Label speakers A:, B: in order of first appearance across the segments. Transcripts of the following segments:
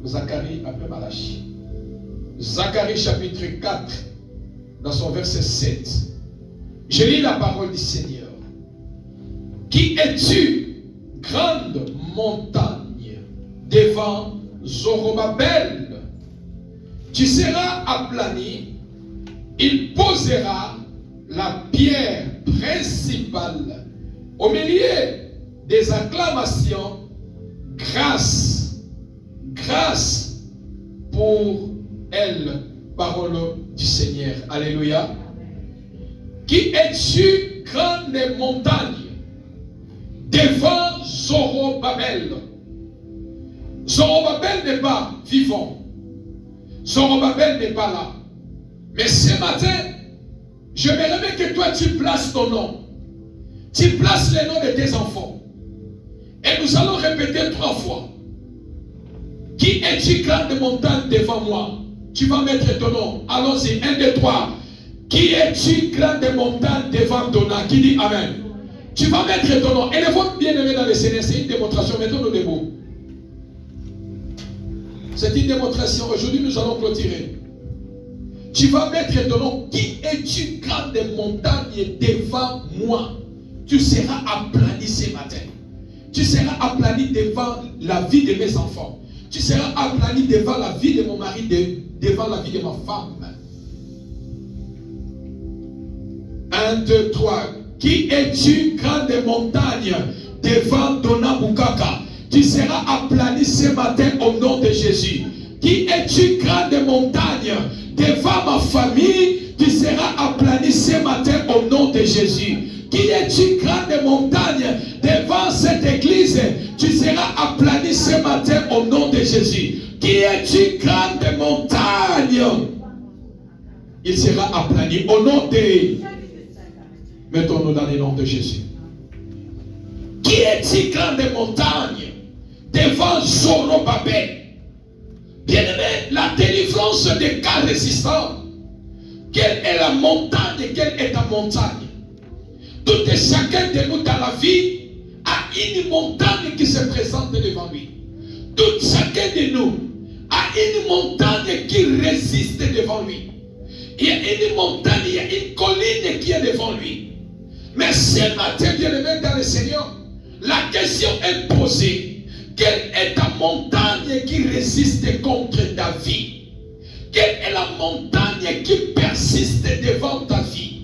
A: Zacharie après Malachie. Zacharie chapitre 4, dans son verset 7. Je lis la parole du Seigneur. Qui es-tu, grande montagne, devant Zorobabel? Tu seras aplani, il posera la pierre principale au milieu des acclamations. Grâce, grâce pour elle, parole du Seigneur. Alléluia. Qui es-tu, grande montagne, devant Zorobabel? Zorobabel n'est pas vivant. Zorobabel n'est pas là. Mais ce matin, je m'aimerais que toi tu places ton nom. Tu places les noms de tes enfants. Et nous allons répéter 3 fois. Qui es-tu, grande montagne, devant moi? Tu vas mettre ton nom. Allons-y. 1, 2, 3. Qui es-tu, grande montagne, devant Donna? Qui dit Amen? Tu vas mettre ton nom. Et les vôtres bien-aimés dans le Seigneur, c'est une démonstration. Mettons-nous debout. C'est une démonstration. Aujourd'hui, nous allons clôturer. Tu vas mettre ton nom. Qui es-tu, grande montagne, devant moi? Tu seras aplani ce matin. Tu seras aplani devant la vie de mes enfants. Tu seras aplani devant la vie de mon mari, devant la vie de ma femme. 1, 2, 3. Qui es-tu, grande montagne, devant Donna Bukaka? Tu seras aplani ce matin au nom de Jésus. Qui es-tu, grande montagne, devant ma famille? Tu seras aplani ce matin au nom de Jésus. Qui es-tu, grande montagne, devant cette église? Tu seras aplani ce matin au nom de Jésus. Qui es-tu, grande montagne? Il sera aplani au nom de... Mettons-nous dans le nom de Jésus. Qui est-tu, grande montagne, devant Zorobabel? Bien-aimé, la délivrance des cas résistants. Quelle est la montagne et quelle est ta montagne? Tout et chacun de nous dans la vie a une montagne qui se présente devant lui. Tout chacun de nous a une montagne qui résiste devant lui. Il y a une montagne, il y a une colline qui est devant lui. Mais ce matin, bien-aimé dans le Seigneur, la question est posée. Quelle est ta montagne qui résiste contre ta vie? Quelle est la montagne qui persiste devant ta vie?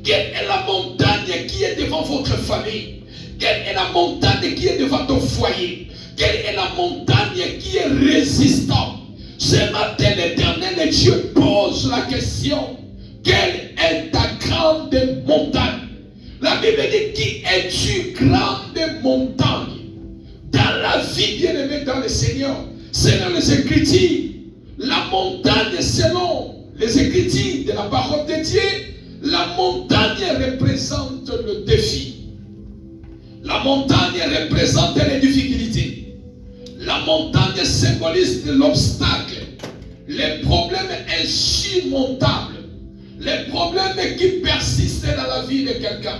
A: Quelle est la montagne qui est devant votre famille? Quelle est la montagne qui est devant ton foyer? Quelle est la montagne qui est résistante? Ce matin, l'Éternel Dieu pose la question. Quelle est ta grande montagne? La Bible dit, qui es-tu, grande montagne? Dans la vie, bien-aimée dans le Seigneur, selon les Écritures, la montagne, selon les Écritures de la parole de Dieu, la montagne représente le défi. La montagne représente les difficultés. La montagne symbolise l'obstacle, les problèmes insurmontables, les problèmes qui persistent dans la vie de quelqu'un.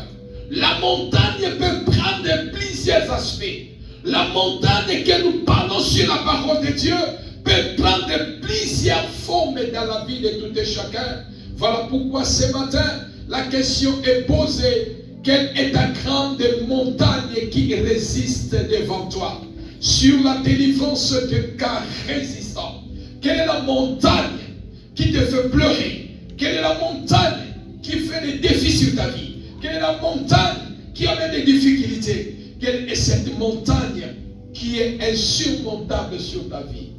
A: La montagne peut prendre plusieurs aspects. La montagne que nous parlons sur la parole de Dieu peut prendre plusieurs formes dans la vie de tout et chacun. Voilà pourquoi ce matin, la question est posée. Quelle est ta grande montagne qui résiste devant toi? Sur la délivrance de cas résistants. Quelle est la montagne qui te fait pleurer? Quelle est la montagne qui fait des défis sur ta vie? Quelle est la montagne qui amène des difficultés? Quelle est cette montagne qui est insurmontable sur ta vie?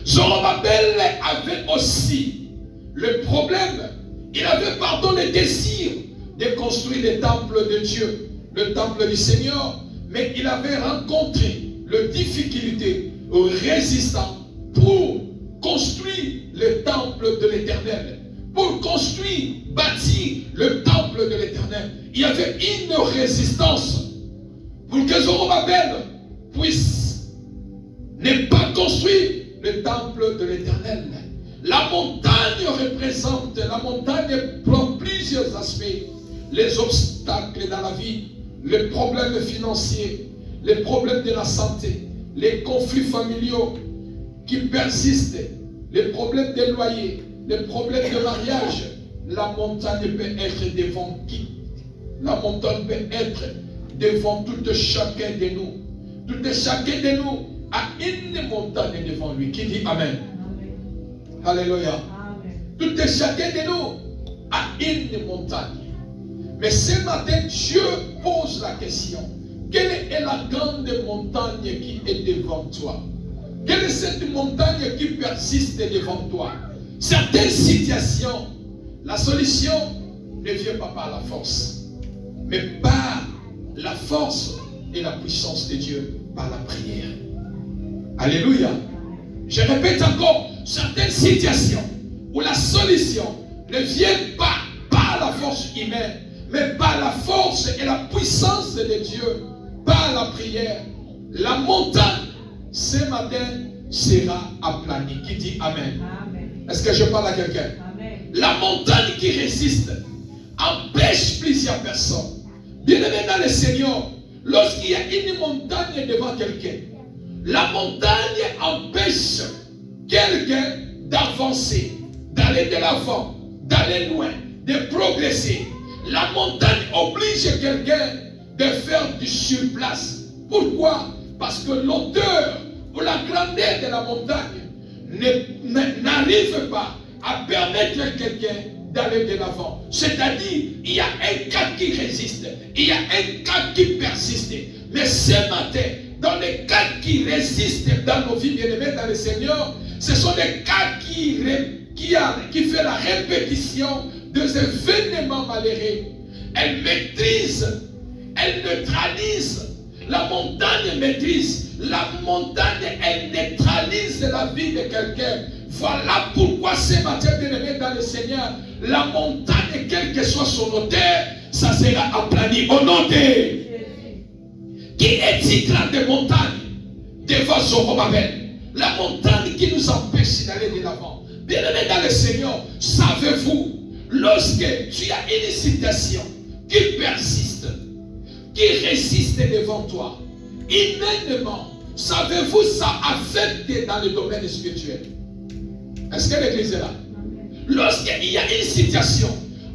A: Zorobabel avait aussi le problème. Il avait, le désir de construire le temple de Dieu, le temple du Seigneur, mais il avait rencontré les difficultés résistantes pour construire le temple de l'Éternel, pour construire, bâtir le temple de l'Éternel. Il y avait une résistance pour que Zorobabel puisse ne pas construire le temple de l'Éternel. La montagne représente, la montagne prend plusieurs aspects. Les obstacles dans la vie, les problèmes financiers, les problèmes de la santé, les conflits familiaux, qui persistent, les problèmes de loyer, les problèmes de mariage, la montagne peut être devant qui? La montagne peut être devant tout chacun de nous. Tout chacun de nous a une montagne devant lui. Qui dit Amen? Amen. Alléluia. Amen. Tout chacun de nous a une montagne. Mais ce matin, Dieu pose la question. Quelle est la grande montagne qui est devant toi? Quelle est cette montagne qui persiste devant toi? Certaines situations, la solution ne vient pas par la force, mais par la force et la puissance de Dieu, par la prière. Alléluia. Je répète encore, certaines situations où la solution ne vient pas par la force humaine, mais par la force et la puissance de Dieu, par la prière, la montagne, ce matin, sera aplanie. Qui dit Amen? Amen. Est-ce que je parle à quelqu'un? La montagne qui résiste empêche plusieurs personnes. Bien-aimé dans le Seigneur, lorsqu'il y a une montagne devant quelqu'un, la montagne empêche quelqu'un d'avancer, d'aller de l'avant, d'aller loin, de progresser. La montagne oblige quelqu'un de faire du surplace. Pourquoi? Parce que l'auteur ou la grandeur de la montagne n'arrive pas à permettre quelqu'un d'aller de l'avant. C'est-à-dire, il y a un cas qui résiste, il y a un cas qui persiste. Mais ce matin, dans les cas qui résistent dans nos vies bien-aimées dans le Seigneur, ce sont des cas qui fait la répétition des événements malheureux. Elle maîtrise, elle neutralise. La montagne maîtrise, la montagne, elle neutralise la vie de quelqu'un. Voilà pourquoi ce matin, bien-aimé dans le Seigneur, la montagne, quel que soit son auteur, ça sera aplani. Au nom de qui est grande montagne devant Zorobabel, la montagne qui nous empêche d'aller de l'avant. Bien-aimé dans le Seigneur, savez-vous, lorsque tu as une situation qui persiste, qui résiste devant toi, humainement, savez-vous, ça affecte dans le domaine spirituel. Est-ce que l'église est là? Lorsqu'il y a une situation,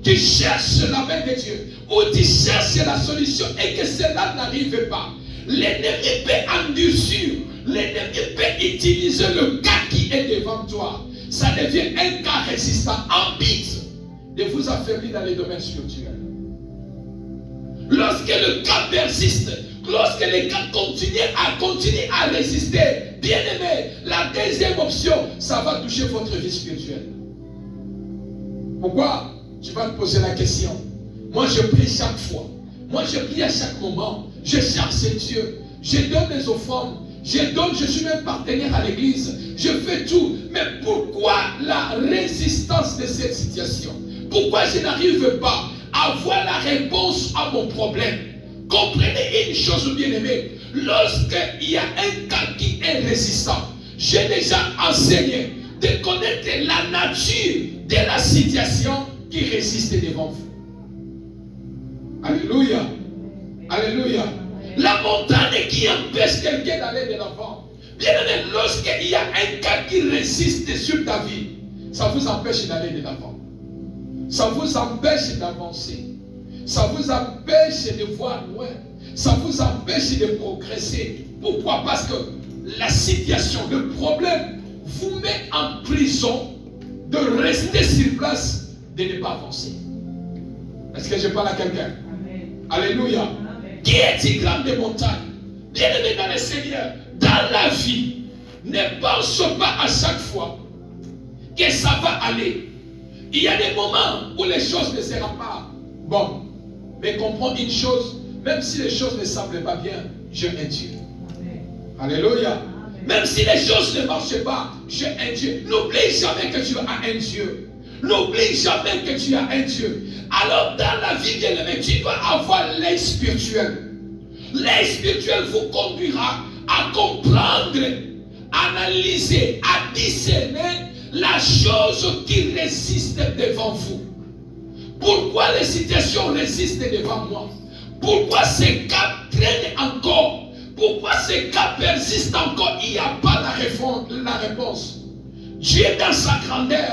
A: tu cherches la main de Dieu, ou tu cherches la solution et que cela n'arrive pas, l'ennemi peut endurcir, l'ennemi peut utiliser le cas qui est devant toi. Ça devient un cas résistant, ambitieux de vous affaiblir dans les domaines spirituels. Lorsque le cas persiste, lorsque les cas continuent à résister, bien aimé, la deuxième option, ça va toucher votre vie spirituelle. Pourquoi? Tu vas te poser la question. Moi, je prie chaque fois. Moi, je prie à chaque moment. Je cherche Dieu. Je donne des offrandes. Je suis même partenaire à l'église. Je fais tout. Mais pourquoi la résistance de cette situation? Pourquoi je n'arrive pas à avoir la réponse à mon problème? Comprenez une chose, bien-aimé. Lorsqu'il y a un cas qui est résistant, j'ai déjà enseigné de connaître la nature de la situation qui résiste devant vous. Alléluia. Alléluia. La montagne qui empêche quelqu'un d'aller de l'avant. Bien aimé, lorsqu'il y a un cas qui résiste sur ta vie, ça vous empêche d'aller de l'avant. Ça vous empêche d'avancer. Ça vous empêche de voir loin. Ça vous empêche de progresser. Pourquoi? Parce que la situation, le problème, vous met en prison de rester sur place, de ne pas avancer. Est-ce que je parle à quelqu'un? Alléluia. Amen. Qui est-il grand des montagnes? Bien-aimé dans le Seigneur, dans la vie, ne pense pas à chaque fois que ça va aller. Il y a des moments où les choses ne seront pas bonnes. Mais comprends une chose, même si les choses ne semblent pas bien, j'ai un Dieu. Amen. Alléluia. Amen. Même si les choses ne marchent pas, j'ai un Dieu. N'oublie jamais que tu as un Dieu. N'oublie jamais que tu as un Dieu. Alors dans la vie bien-aimée, tu dois avoir l'œil spirituel. L'œil spirituel vous conduira à comprendre, analyser, à discerner la chose qui résiste devant vous. Pourquoi les situations résistent devant moi? Pourquoi ces cas traînent encore? Pourquoi ces cas persistent encore? Il n'y a pas la réponse. Dieu, dans sa grandeur,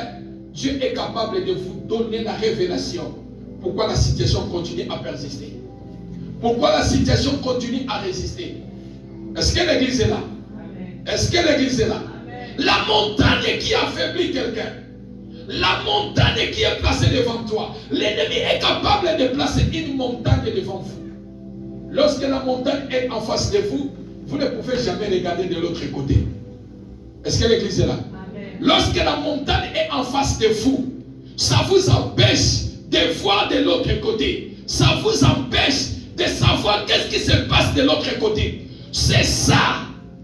A: Dieu est capable de vous donner la révélation. Pourquoi la situation continue à persister? Pourquoi la situation continue à résister? Est-ce que l'église est là? Est-ce que l'église est là? La montagne qui affaiblit quelqu'un, la montagne qui est placée devant toi, l'ennemi est capable de placer une montagne devant vous. Lorsque la montagne est en face de vous, vous ne pouvez jamais regarder de l'autre côté. Est-ce que l'église est là? Lorsque la montagne est en face de vous, ça vous empêche de voir de l'autre côté. Ça vous empêche de savoir qu'est-ce qui se passe de l'autre côté. C'est ça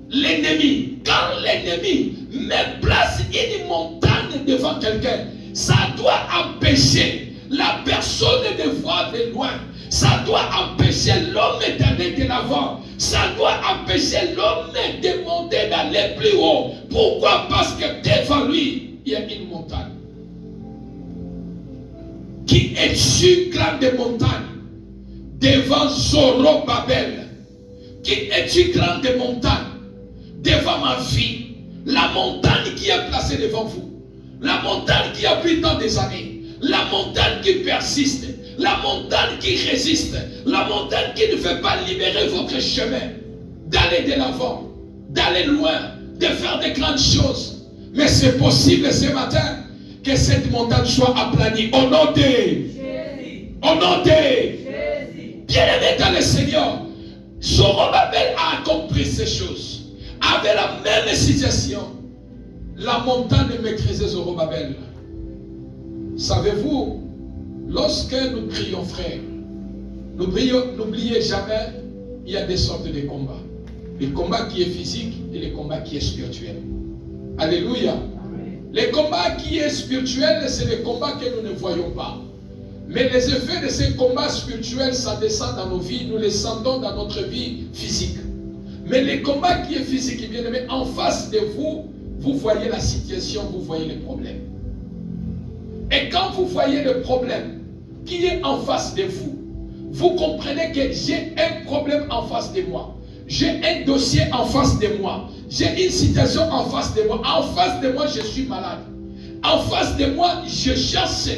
A: l'ennemi. Quand l'ennemi met place une montagne devant quelqu'un, ça doit empêcher la personne de voir de loin. Ça doit empêcher l'homme d'aller de l'avant. Ça doit empêcher l'homme de monter, d'aller plus haut. Pourquoi? Parce que devant lui, il y a une montagne. Qui es-tu, grande montagne? Devant Zorobabel. Qui es-tu, grande montagne? Devant ma vie. La montagne qui est placée devant vous. La montagne qui a pris tant des années. La montagne qui persiste. La montagne qui résiste. La montagne qui ne veut pas libérer votre chemin. D'aller de l'avant. D'aller loin. De faire de grandes choses. Mais c'est possible ce matin que cette montagne soit aplanie. Au nom de Jésus. Au nom de Jésus. Bien-aimé dans le Seigneur. Zorobabel a accompli ces choses. Avec la même situation. La montagne maîtrisait Zorobabel. Savez-vous, lorsque nous prions, frères, n'oubliez jamais, il y a des sortes de combats. Le combat qui est physique et le combat qui est spirituel. Alléluia. Le combat qui est spirituel, c'est le combat que nous ne voyons pas. Mais les effets de ces combats spirituels, ça descend dans nos vies, nous les sentons dans notre vie physique. Mais le combat qui est physique, bien aimé, en face de vous, vous voyez la situation, vous voyez les problèmes. Et quand vous voyez le problème qui est en face de vous, vous comprenez que j'ai un problème en face de moi. J'ai un dossier en face de moi. J'ai une situation en face de moi. En face de moi, je suis malade. En face de moi, je cherche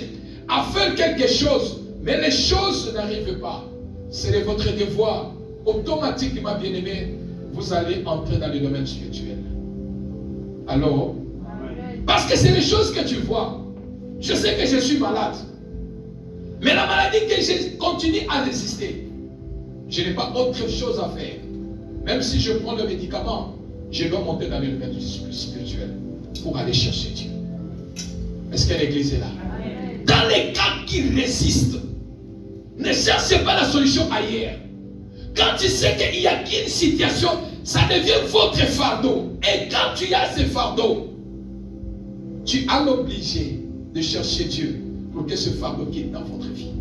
A: à faire quelque chose. Mais les choses n'arrivent pas. C'est votre devoir. Automatiquement, bien-aimé, vous allez entrer dans le domaine spirituel. Alors, parce que c'est les choses que tu vois. Je sais que je suis malade. Mais la maladie que je continue à résister, je n'ai pas autre chose à faire. Même si je prends le médicament, je dois monter dans le domaine spirituel pour aller chercher Dieu. Est-ce que l'église est là? Dans les cas qui résistent, ne cherchez pas la solution ailleurs. Quand tu sais qu'il y a une situation, ça devient votre fardeau. Et quand tu as ce fardeau, tu as l'obligé de chercher Dieu pour que ce fardeau quitte dans votre vie.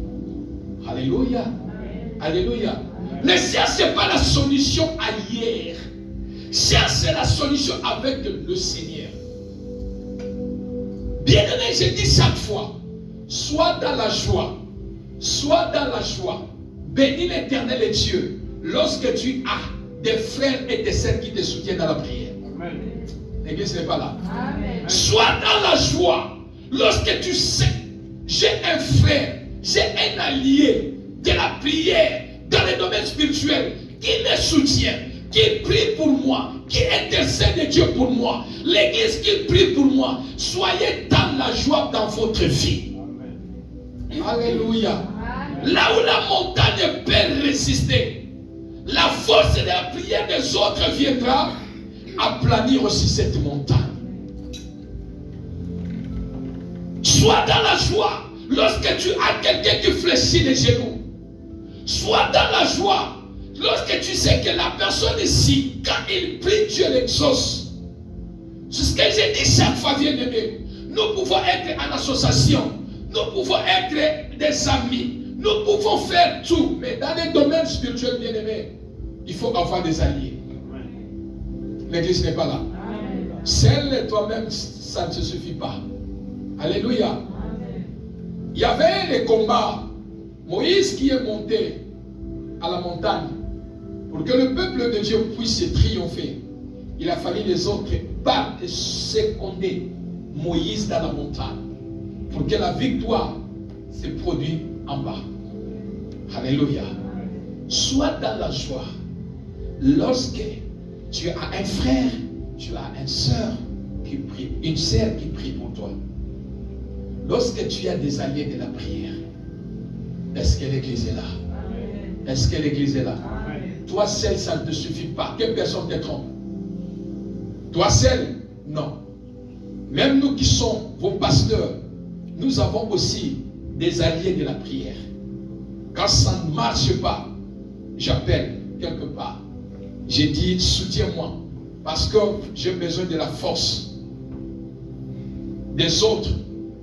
A: Alléluia. Alléluia. Ne cherchez pas la solution ailleurs. Cherchez la solution avec le Seigneur. Bien-aimé, je dis chaque fois, sois dans la joie. Sois dans la joie. Bénis l'Éternel et Dieu lorsque tu as des frères et des sœurs qui te soutiennent dans la prière. L'église n'est pas là. Amen. Sois dans la joie lorsque tu sais, j'ai un frère, j'ai un allié de la prière dans le domaine spirituel qui me soutient, qui prie pour moi, qui intercède de Dieu pour moi. L'église qui prie pour moi. Soyez dans la joie dans votre vie. Amen. Alléluia. Amen. Là où la montagne peut résister, la force de la prière des autres viendra aplanir aussi cette montagne. Sois dans la joie lorsque tu as quelqu'un qui fléchit les genoux. Sois dans la joie lorsque tu sais que la personne ici, quand il prie, Dieu l'exauce. C'est ce que j'ai dit chaque fois, bien-aimé. Nous pouvons être en association, nous pouvons être des amis, nous pouvons faire tout, mais dans les domaines spirituels, bien-aimé, il faut avoir des alliés. L'église n'est pas là. Seul toi-même, ça ne te suffit pas. Alléluia. Amen. Il y avait les combats. Moïse qui est monté à la montagne Pour que le peuple de Dieu puisse triompher, il a fallu les autres battre, seconder Moïse dans la montagne. Pour que la victoire se produise en bas. Alléluia. Sois dans la joie. Lorsque tu as un frère, tu as une sœur qui prie, une sœur qui prie pour toi. Lorsque tu as des alliés de la prière, est-ce que l'église est là? Est-ce que l'église est là? Toi seul, ça ne te suffit pas. Que personne te trompe. Toi seul, non. Même nous qui sommes vos pasteurs, nous avons aussi des alliés de la prière. Quand ça ne marche pas, j'appelle quelque part. J'ai dit, soutiens-moi. Parce que j'ai besoin de la force des autres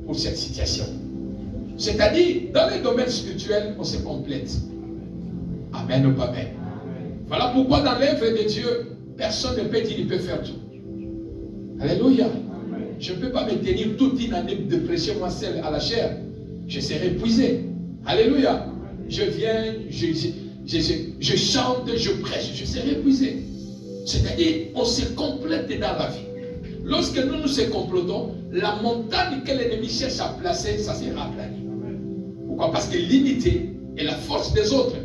A: pour cette situation. C'est-à-dire, dans les domaines spirituels, on se complète. Amen ou pas amen. Voilà pourquoi dans l'œuvre de Dieu, personne ne peut dire qu'il peut faire tout. Alléluia. Je ne peux pas me tenir toute une année de prêcher moi seul à la chair. Je serai épuisé. Alléluia. Je viens, je chante, je prêche, je serai épuisé. C'est-à-dire, on se complète dans la vie. Lorsque nous nous se complétons, la montagne que l'ennemi cherche à placer, ça sera aplani. Pourquoi? Parce que l'unité et la force des autres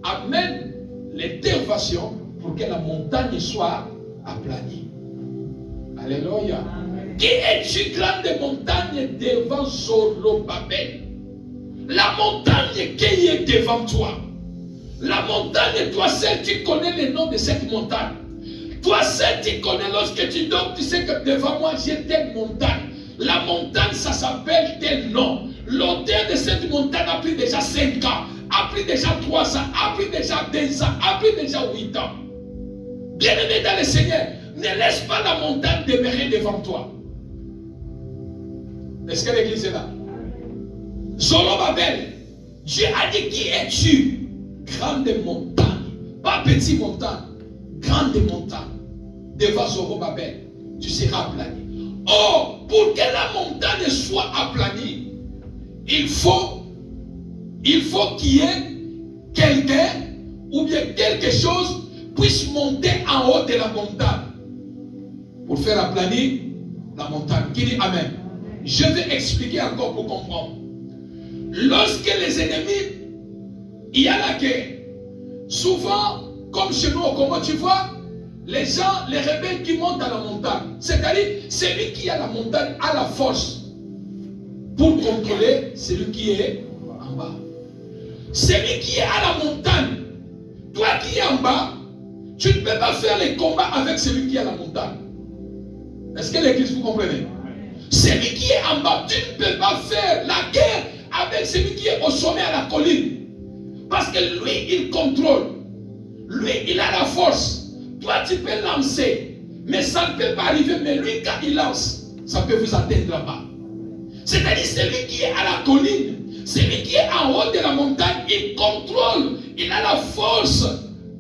A: amènent l'intervention pour que la montagne soit aplanie. Alléluia. Qui es-tu grande montagne devant Zorobabel? La montagne qui est devant toi. La montagne, toi seul, tu connais le nom de cette montagne. Toi seul, tu connais lorsque tu dors, tu sais que devant moi, j'ai telle montagne. La montagne, ça s'appelle tel nom. L'auteur de cette montagne a pris déjà 5 ans, a pris déjà 3 ans, a pris déjà 2 ans, a pris déjà 8 ans. Bien-aimé dans le Seigneur, ne laisse pas la montagne demeurer devant toi. Est-ce que l'église est là? Zorobabel, Dieu a dit, qui es-tu? Grande montagne, pas petite montagne, grande montagne. Devant Zorobabel, tu seras aplani. Oh, pour que la montagne soit aplanie, il faut qu'il y ait quelqu'un ou bien quelque chose puisse monter en haut de la montagne pour faire aplanir la montagne. Qui dit Amen? Je vais expliquer encore pour comprendre. Lorsque les ennemis, il y a la guerre, souvent, comme chez nous au Congo, tu vois, les gens, les rebelles qui montent à la montagne, c'est-à-dire celui qui a la montagne a la force pour contrôler celui qui est en bas. Celui qui est à la montagne, toi qui es en bas, tu ne peux pas faire les combats avec celui qui est à la montagne. Est-ce que l'église, vous comprenez? Celui qui est en bas, tu ne peux pas faire la guerre avec celui qui est au sommet à la colline. Parce que lui, il contrôle. Lui, il a la force. Toi, tu peux lancer. Mais ça ne peut pas arriver. Mais lui, quand il lance, ça peut vous atteindre là-bas. C'est-à-dire, celui qui est à la colline, celui qui est en haut de la montagne, il contrôle. Il a la force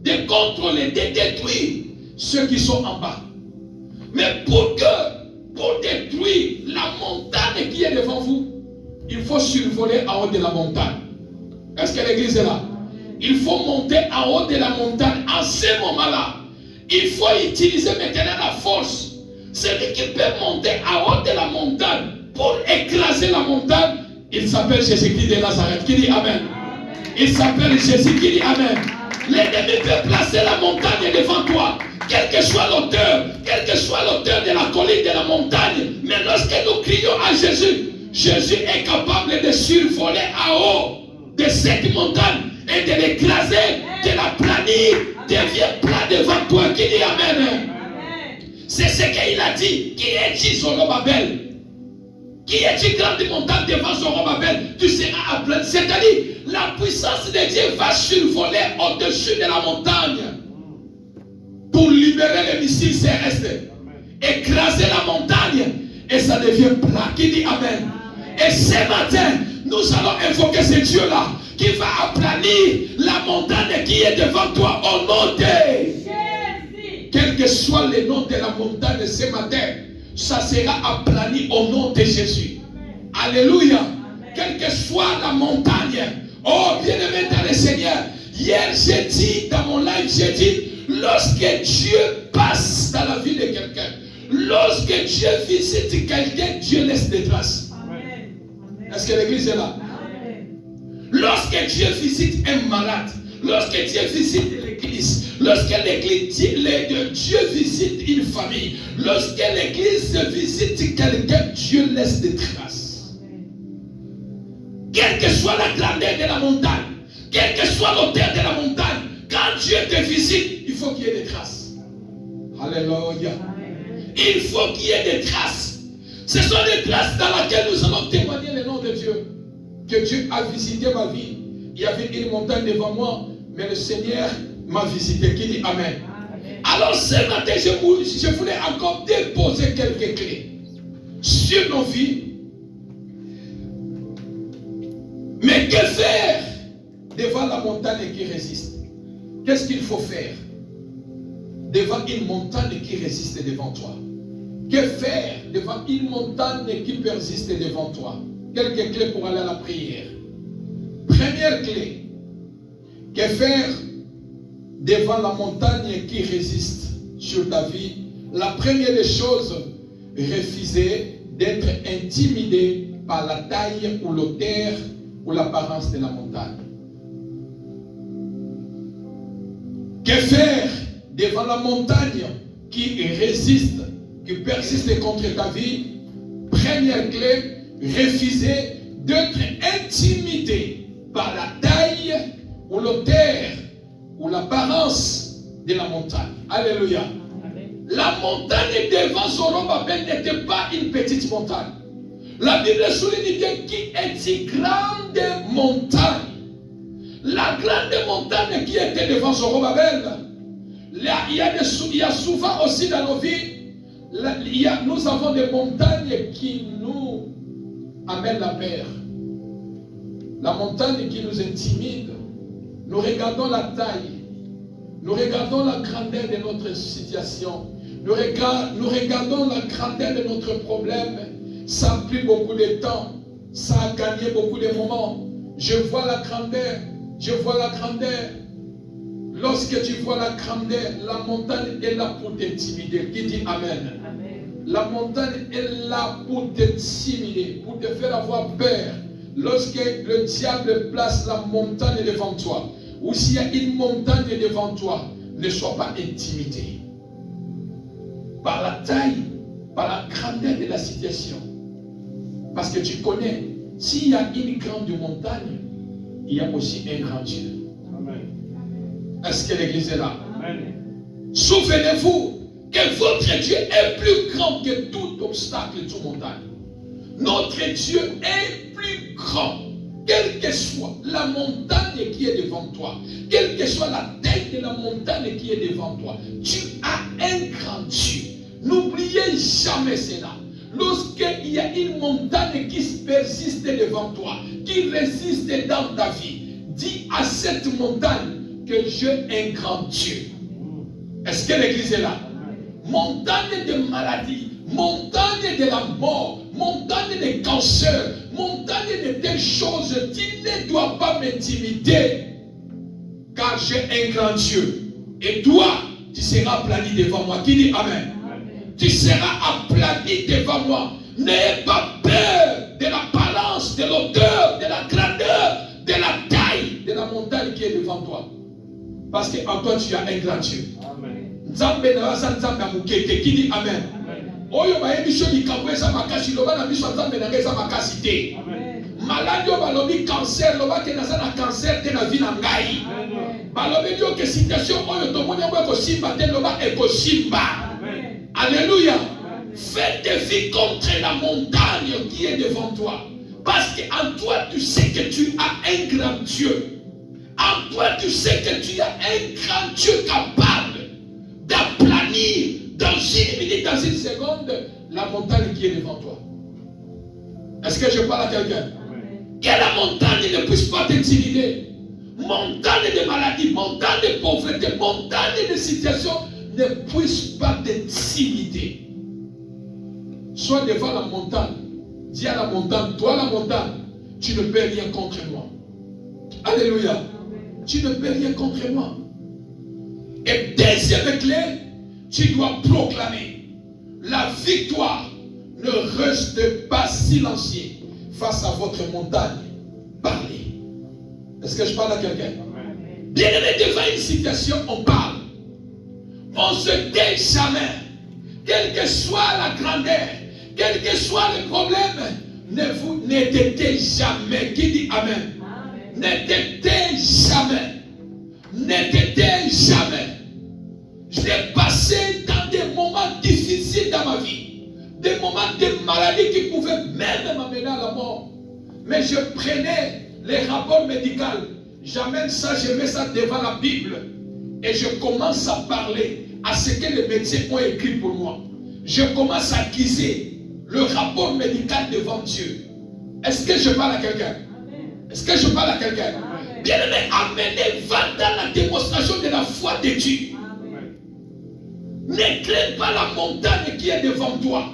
A: de contrôler, de détruire ceux qui sont en bas. Mais pour détruire la montagne qui est devant vous, il faut survoler en haut de la montagne. Est-ce que l'église est là? Il faut monter en haut de la montagne. En ce moment-là, il faut utiliser maintenant la force. Celui qui peut monter en haut de la montagne pour écraser la montagne, il s'appelle Jésus-Christ de Nazareth. Qui dit Amen? Il s'appelle Jésus qui dit Amen. L'ennemi peut placer la montagne devant toi. Quel que soit l'auteur de la colline de la montagne. Mais lorsque nous crions à Jésus, Jésus est capable de survoler en haut de cette montagne et de l'écraser, de la planir, devient plat devant toi. Qui dit Amen? C'est ce qu'il a dit. Qui est-il Zorobabel? Qui est-il grande montagne devant Zorobabel? Tu seras aplani. C'est-à-dire, la puissance de Dieu va survoler au-dessus de la montagne pour libérer les missiles terrestres, écraser la montagne et ça devient plat. Qui dit Amen? Et ce matin, nous allons invoquer ce Dieu-là qui va aplanir la montagne qui est devant toi au nom de Jésus. Quel que soit le nom de la montagne ce matin, ça sera aplani au nom de Jésus. Amen. Alléluia. Amen. Quelle que soit la montagne, oh bien-aimé dans le Seigneur, Hier, j'ai dit, dans mon live, j'ai dit, lorsque Dieu passe dans la vie de quelqu'un, lorsque Dieu visite quelqu'un, Dieu laisse des traces. Amen. Est-ce que l'église est là? Amen. Lorsque Dieu visite un malade, lorsque Dieu visite l'église, lorsque Dieu visite une famille, lorsque l'église visite quelqu'un, Dieu laisse des traces. Amen. Quelle que soit la grandeur de la montagne, quelle que soit l'auteur de la montagne, quand Dieu te visite, il faut qu'il y ait des traces. Alléluia. Il faut qu'il y ait des traces. Ce sont des traces dans lesquelles nous allons témoigner le nom de Dieu. Que Dieu a visité ma vie. Il y avait une montagne devant moi, mais le Seigneur m'a visité. Qui dit Amen. Amen. Alors ce matin, je voulais encore déposer quelques clés sur nos vies. Mais que faire devant la montagne qui résiste? Qu'est-ce qu'il faut faire devant une montagne qui résiste devant toi? Que faire devant une montagne qui persiste devant toi? Quelques clés pour aller à la prière. Première clé. Que faire devant la montagne qui résiste sur ta vie? La première des choses, refuser d'être intimidé par la taille ou l'auteur ou l'apparence de la montagne. Que faire devant la montagne qui résiste, qui persiste contre ta vie? Première clé, refuser d'être intimidé par la taille ou l'auteur ou l'apparence de la montagne. Alléluia. Amen. La montagne devant Zorobabel n'était pas une petite montagne. La Bible souligne qui est si grande montagne. La grande montagne qui était devant Zorobabel. Il y a souvent aussi dans nos vies, nous avons des montagnes qui nous amènent la peur. La montagne qui nous intimide. Nous regardons la taille. Nous regardons la grandeur de notre situation. Nous regardons la grandeur de notre problème. Ça a pris beaucoup de temps. Ça a gagné beaucoup de moments. Je vois la grandeur. Je vois la grandeur. Lorsque tu vois la grandeur, la montagne est là pour t'intimider. Qui dit Amen? Amen. La montagne est là pour t'intimider, pour te faire avoir peur. Lorsque le diable place la montagne devant toi, ou s'il y a une montagne devant toi, ne sois pas intimidé par la taille, par la grandeur de la situation. Parce que tu connais, s'il y a une grande montagne, il y a aussi un grand Dieu. Amen. Est-ce que l'église est là? Amen. Souvenez-vous que votre Dieu est plus grand que tout obstacle, toute montagne. Notre Dieu est plus grand. Quelle que soit la montagne qui est devant toi, quelle que soit la taille de la montagne qui est devant toi, tu as un grand Dieu. N'oubliez jamais cela. Lorsqu'il y a une montagne qui persiste devant toi, qui résiste dans ta vie, dis à cette montagne que j'ai un grand Dieu. Est-ce que l'église est là? Montagne de maladie, montagne de la mort, montagne de cancer, montagne de telles choses, tu ne dois pas m'intimider, car j'ai un grand Dieu. Et toi, tu seras aplani devant moi. Qui dit Amen? Tu seras aplani devant moi. N'ayez pas peur de l'apparence, de l'odeur, de la grandeur, de la taille de la montagne qui est devant toi. Parce qu'en toi, tu as un grand Dieu. Nzambe na wasa nzambe amukete. Qui dit Amen? Oyo ba ebiso likambo eza makasi loba na biso nzambe na eza makasi te. Maladi oyo balobi cancer loba ke naza na cancer te na vie na ngai. Balobi yo ke situation oyo tomoni yango ekosimba te loba ekosimba. Alléluia. Fais défi contre la montagne qui est devant toi. Parce qu'en toi, tu sais que tu as un grand Dieu. En toi, tu sais que tu as un grand Dieu capable d'aplanir dans une minute, dans une seconde, la montagne qui est devant toi. Est-ce que je parle à quelqu'un? Que la montagne ne puisse pas t'intimider. Montagne de maladie, montagne de pauvreté, montagne de situation ne puisse pas t'intimider. Sois devant la montagne. Dis à la montagne, toi la montagne, tu ne peux rien contre moi. Alléluia. tu ne peux rien contre moi. Et deuxième clé, tu dois proclamer la victoire. Ne restez pas silencieux face à votre montagne. Parlez. Est-ce que je parle à quelqu'un? Bien aimé, devant une situation, on parle. On se tait jamais. Quelle que soit la grandeur, quel que soit le problème, ne t'étez jamais. Qui dit Amen? Ne t'étez jamais. Ne t'étez jamais. J'ai passé dans des moments difficiles dans ma vie. Des moments de maladie qui pouvaient même m'amener à la mort. Mais je prenais les rapports médicaux. J'amène ça, je mets ça devant la Bible. Et je commence à parler à ce que les médecins ont écrit pour moi. Je commence à acquiser le rapport médical devant Dieu. Est-ce que je parle à quelqu'un? Est-ce que je parle à quelqu'un? Bien aimé, amenez, va dans la démonstration de la foi de Dieu. Ne crains pas la montagne qui est devant toi.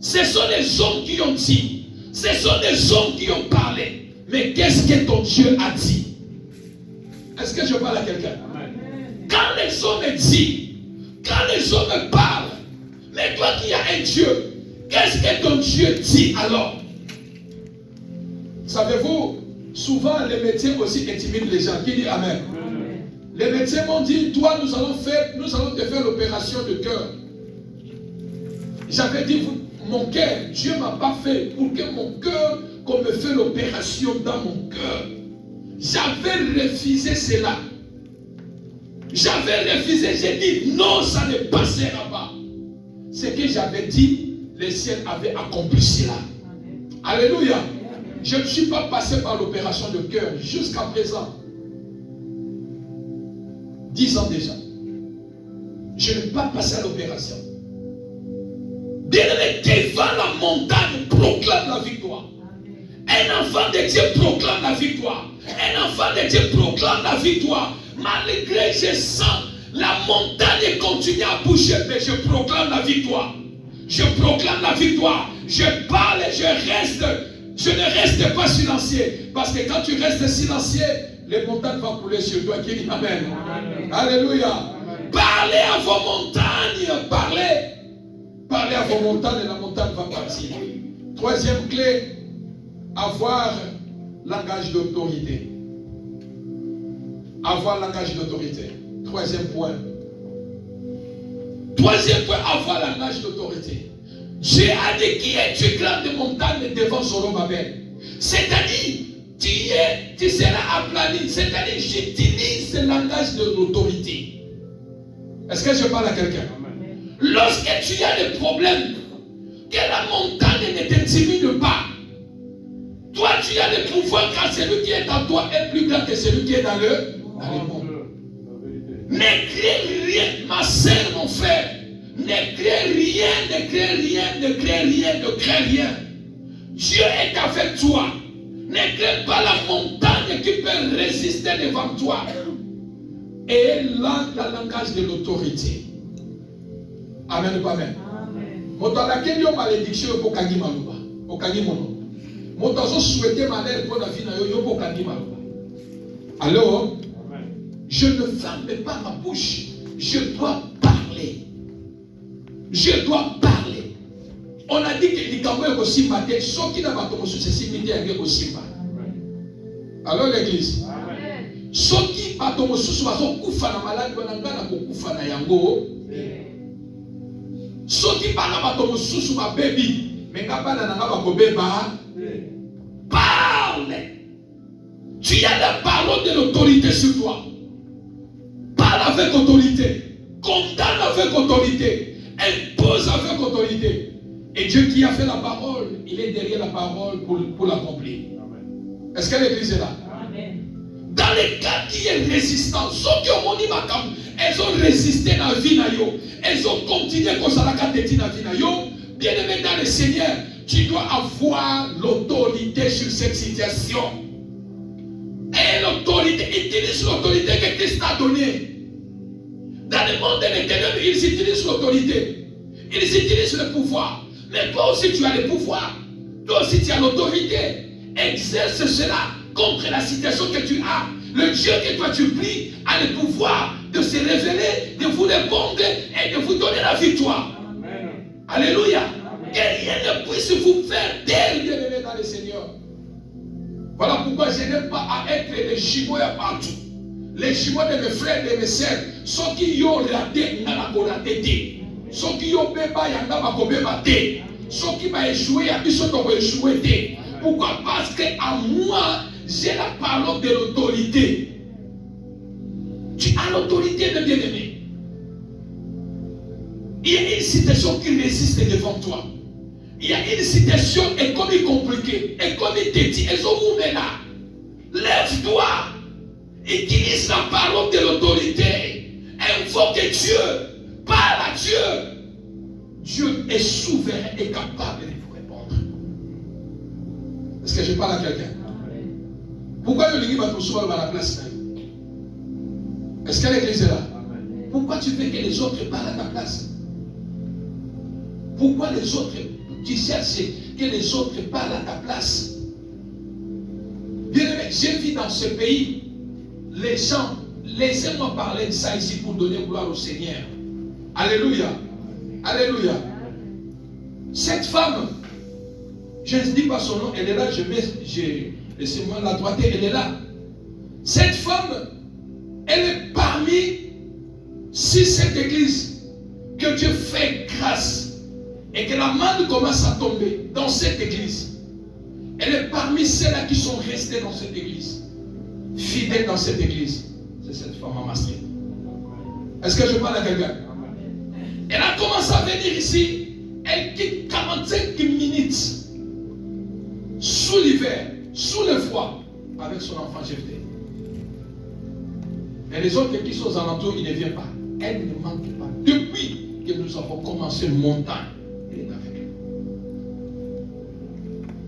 A: Ce sont les hommes qui ont dit. Ce sont les hommes qui ont parlé. Mais qu'est-ce que ton Dieu a dit? Est-ce que je parle à quelqu'un? Quand les hommes disent, quand les hommes parlent, mais toi qui as un Dieu, qu'est-ce que ton Dieu dit alors? Savez-vous, souvent les médecins aussi intimident les gens. Qui dit Amen? Les médecins m'ont dit, toi nous allons te faire l'opération de cœur. J'avais dit, mon cœur, Dieu ne m'a pas fait pour que mon cœur, qu'on me fait l'opération dans mon cœur. J'avais refusé cela. J'avais refusé, j'ai dit, non, ça ne passera pas. Ce que j'avais dit, le ciel avait accompli cela. Alléluia. Je ne suis pas passé par l'opération de cœur jusqu'à présent. 10 ans déjà. Je n'ai pas passé à l'opération. Bien-aimé, devant la montagne, proclame la victoire. Un enfant de Dieu proclame la victoire. Un enfant de Dieu proclame la victoire. Malgré que je sens la montagne continue à bouger, mais je proclame la victoire. Je proclame la victoire. Je parle et je ne reste pas silencieux. Parce que quand tu restes silencieux, les montagnes vont couler sur toi. Qui dit Amen? Amen. Alléluia. Amen. Parlez à vos montagnes. Parlez. Parlez à vos montagnes et la montagne va partir. Troisième clé, avoir langage d'autorité. Avoir langage d'autorité. Troisième point. Troisième point, avoir langage d'autorité. Dieu a dit qui est-tu grande montagne devant Zorobabel. C'est-à-dire, tu seras aplani. C'est-à-dire, j'utilise le langage de l'autorité. Est-ce que je parle à quelqu'un? Lorsque tu as des problèmes, que la montagne ne t'intimide pas, toi tu as le pouvoir car celui qui est en toi est plus grand que celui qui est dans le monde. Ne crée rien, ma sœur, mon frère. Ne crée rien, ne crée rien, ne crée rien, ne crée rien. Dieu est avec toi. Ne crée pas la montagne qui peut résister devant toi. Et là, le langage de l'autorité. Amen ou pas amen? Moto laquelle yo malédiction pour kangi maluba. Au kangi mono. Moto so souhaiter malheur pour la vie na yo pour kangi maluba. Alors, je ne ferme pas ma bouche. Je dois parler. Je dois parler. On a dit que likambo est aussi maté. Ceux qui n'ont pas commencé ceci midi est aussi mal. Alors l'église. Ceux qui n'ont pas commencé sont kufa na malade bananga na kufa na yango. Ceux qui parlent à ton sous ma baby, mais n'a pas parle. Tu as la parole de l'autorité sur toi. Parle avec autorité. Condamne avec autorité. Impose avec autorité. Et Dieu qui a fait la parole, il est derrière la parole pour l'accomplir. Est-ce que l'église est là? Amen. Dans les cas qui est résistant, ceux qui ont dit elles ont résisté dans la vie. Elles ont continué comme ça la vie. Bien aimé dans le Seigneur, tu dois avoir l'autorité sur cette situation. Et l'autorité, utilise l'autorité que Christ t'a donnée. Dans le monde de l'éternel, ils utilisent l'autorité. Ils utilisent le pouvoir. Mais toi aussi tu as le pouvoir. Toi aussi tu as l'autorité. Exerce cela contre la situation que tu as. Le Dieu que toi tu pries a le pouvoir de se révéler, de vous répondre et de vous donner la victoire. Amen. Alléluia. Amen. Que rien ne puisse vous faire taire, bien-aimés dans le Seigneur. Voilà pourquoi je n'aime pas à être les jumeaux partout. Les jumeaux de mes frères et de mes sœurs, ceux qui ont raté, n'a pas raté. Ceux qui ont béba, il n'y a pas béba. Ceux qui m'ont échoué, ils ont échoué. Pourquoi? Parce qu'à moi, j'ai la parole de l'autorité. Tu as l'autorité de bien-aimé. Il y a une situation qui résiste devant toi. Il y a une situation économique compliquée. Économique te dit, elles ont vous là. Lève-toi. Utilise la parole de l'autorité. Invoque Dieu. Parle à Dieu. Dieu est souverain et capable de vous répondre. Est-ce que je parle à quelqu'un? Pourquoi le Ligue va te recevoir à la place? Est-ce que l'église est là? Pourquoi tu veux que les autres parlent à ta place? Pourquoi les autres, tu cherches que les autres parlent à ta place? Bien aimé, j'ai vu dans ce pays, les gens, laissez-moi parler de ça ici pour donner gloire au Seigneur. Alléluia. Alléluia. Cette femme, je ne dis pas son nom, elle est là, laissez-moi la droite, elle est là. Cette femme, elle est parmi cette église que Dieu fait grâce et que la main commence à tomber dans cette église. Elle est parmi celles-là qui sont restées dans cette église, fidèles dans cette église. C'est cette femme à Maastricht. Est-ce que je parle à quelqu'un? Elle a commencé à venir ici. Elle quitte 45 minutes sous l'hiver, sous le froid, avec son enfant Jephthé. Et les autres qui sont aux alentours, ils ne viennent pas. Elle ne manque pas. Depuis que nous avons commencé le montagne, elle est avec nous.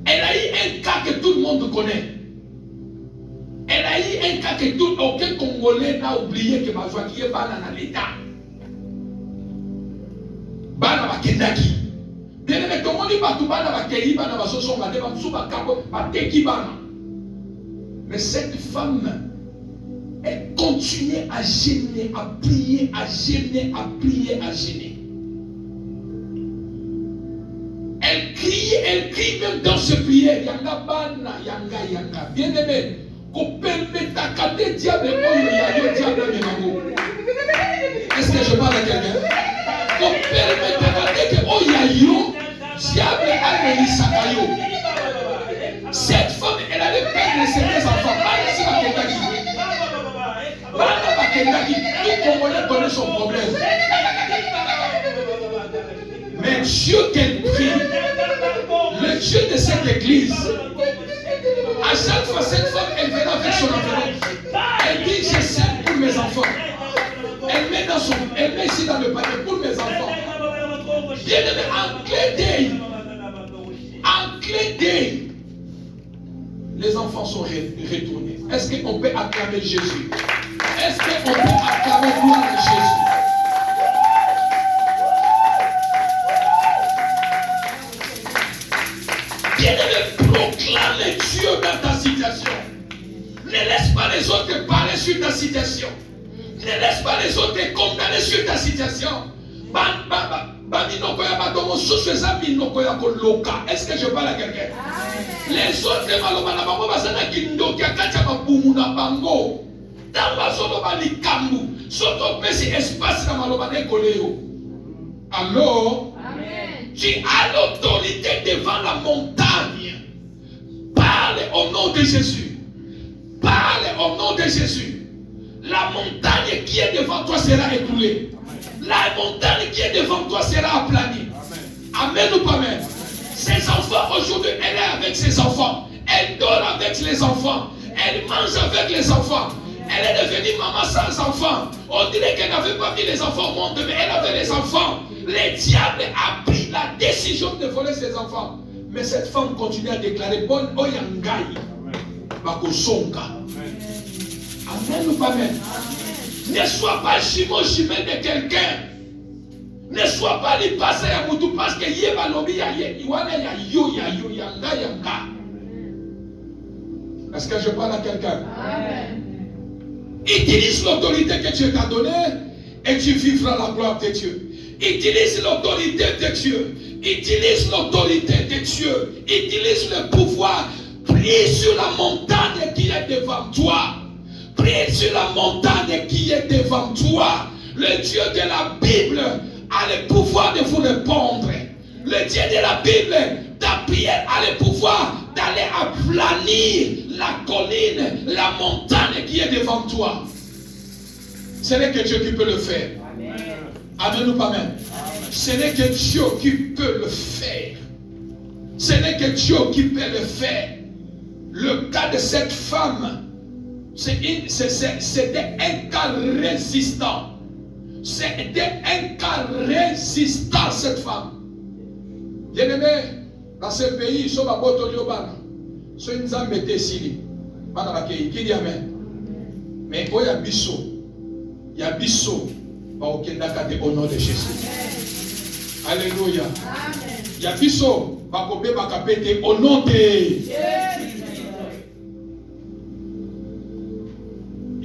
A: Elle a eu un cas que tout le monde connaît. Elle a eu un cas que aucun Congolais n'a oublié que ma joie qui est dans l'État. Bana bakendaki. Bien aimé, tout le monde dit batu bana bakeli bana basoso ngade bamsu bakabo bateki bana. Mais cette femme, elle continuait à gêner, à prier, à gêner, à prier, à gêner. Elle crie même dans ce prière. Yanga bana, yanga, yanga. Bien aimé, kopembe takate diable oyo yayo diable menango. Est-ce que je parle à quelqu'un? Kopembe takate oyo diable amenisakayo. Cette femme, elle allait perdre ses enfants. Tout Congolais connaît son problème. Mais Dieu qu'elle prie, le Dieu de cette église, à chaque fois cette femme, elle vient avec son enveloppe. Elle dit, je sers pour mes enfants. Elle met ici dans le panier pour mes enfants. Bien aimé, en clé d'œil, les enfants sont retournés. Est-ce qu'on peut acclamer Jésus? Est-ce qu'on peut acclamer gloire à Jésus? Bien-aimé, proclame Dieu dans ta situation. Ne laisse pas les autres parler sur ta situation. Ne laisse pas les autres condamner sur ta situation. Est-ce que je parle à quelqu'un? Les autres alors, tu as l'autorité devant la montagne. Parle au nom de Jésus. Parle au nom de Jésus. La montagne qui est devant toi sera écoulée. La montagne qui est devant toi sera aplanie. Amen ou pas amen? Ses enfants, aujourd'hui, elle est avec ses enfants. Elle dort avec les enfants. Elle mange avec les enfants. Elle est devenue maman sans enfants. On dirait qu'elle n'avait pas mis les enfants au monde, mais elle avait les enfants. Le diable a pris la décision de voler ses enfants. Mais cette femme continue à déclarer bonne oyangai. Bakosonga. Amen ou pas amen? Ne sois pas jumeau de quelqu'un. Ne sois pas les passés à Moutou parce que yeba lobi ya iwana ya yo yanga. Est-ce que je parle à quelqu'un? Amen. Utilise l'autorité que Dieu t'a donnée et tu vivras la gloire de Dieu. Utilise l'autorité de Dieu. Utilise l'autorité de Dieu. Utilise le pouvoir. Prie sur la montagne qui est devant toi. Prie sur la montagne qui est devant toi. Le Dieu de la Bible a le pouvoir de vous répondre. Le Dieu de la Bible, ta prière a le pouvoir d'aller aplanir la colline, la montagne qui est devant toi. Ce n'est que Dieu qui peut le faire. Amen ou pas amen? Ce n'est que Dieu qui peut le faire. Ce n'est que Dieu qui peut le faire. Le cas de cette femme, c'était un cas résistant. C'était un cas résistant, cette femme. Bien-aimé, dans ce pays, ils sont à Botoliobana. Ils sont une âme était ici. Qui dit amen. Mais il y a Bissot. Il y a Bissot. Au nom de Jésus. Alléluia. Il y a Bissot. Au nom de Jésus.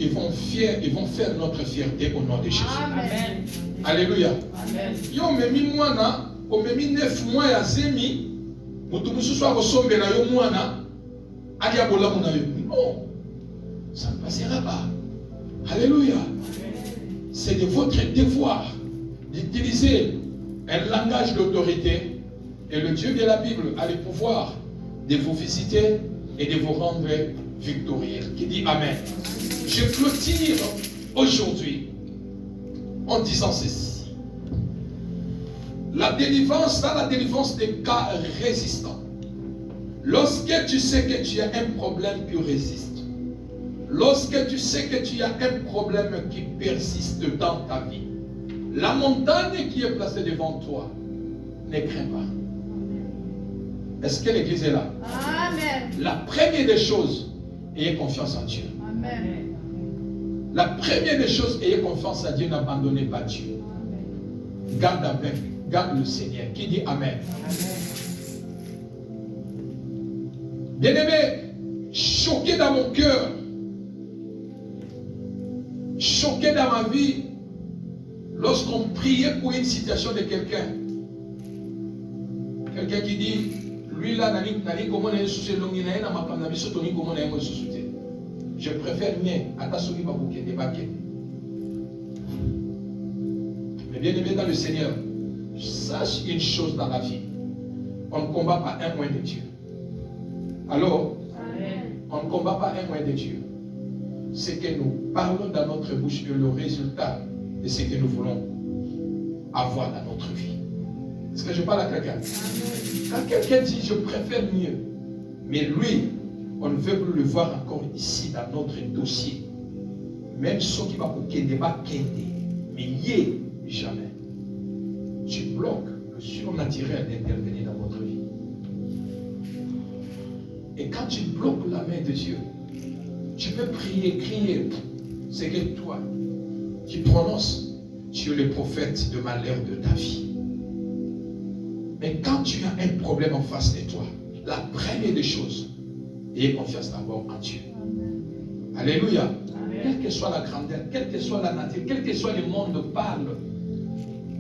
A: Ils vont faire notre fierté au nom de Jésus. Amen. Alléluia. Amen. Yo memi mwana, o memi 9 mois ya zemi, mutu mususu akosombe na yo mwana, ali abolamu na yo. Non. Ça ne passera pas. Alléluia. C'est de votre devoir d'utiliser un langage d'autorité et le Dieu de la Bible a le pouvoir de vous visiter et de vous rendre victorieux. Qui dit Amen. Je clôture aujourd'hui en disant ceci. La délivrance, dans la délivrance des cas résistants. Lorsque tu sais que tu as un problème qui résiste, lorsque tu sais que tu as un problème qui persiste dans ta vie, la montagne qui est placée devant toi, ne crains pas. Est-ce que l'église est là? Amen. La première des choses, ayez confiance en Dieu. Amen. La première des choses, ayez confiance en Dieu, n'abandonnez pas Dieu. Garde avec, garde le Seigneur. Qui dit Amen? Bien-aimé, choqué dans mon cœur, choqué dans ma vie, lorsqu'on priait pour une situation de quelqu'un. Quelqu'un qui dit, lui là, je préfère mieux à ta souris babouké, débarquer. Mais bien aimé dans le Seigneur, sache une chose dans la vie. On ne combat pas un moyen de Dieu. Alors, on ne combat pas un moyen de Dieu. Ce que nous parlons dans notre bouche est le résultat de ce que nous voulons avoir dans notre vie. Est-ce que je parle à quelqu'un? Quand quelqu'un dit je préfère mieux, mais lui, on ne veut plus le voir encore ici dans notre dossier. Même ceux qui va ne pas quitter, mais y jamais. Tu bloques le surnaturel d'intervenir dans votre vie. Et quand tu bloques la main de Dieu, tu peux prier, crier. C'est que toi, tu prononces, tu es le prophète de malheur de ta vie. Mais quand tu as un problème en face de toi, la première des choses, ayez confiance d'abord en Dieu. Amen. Alléluia. Amen. Quelle que soit la grandeur, quelle que soit la nature, quel que soit le monde parle,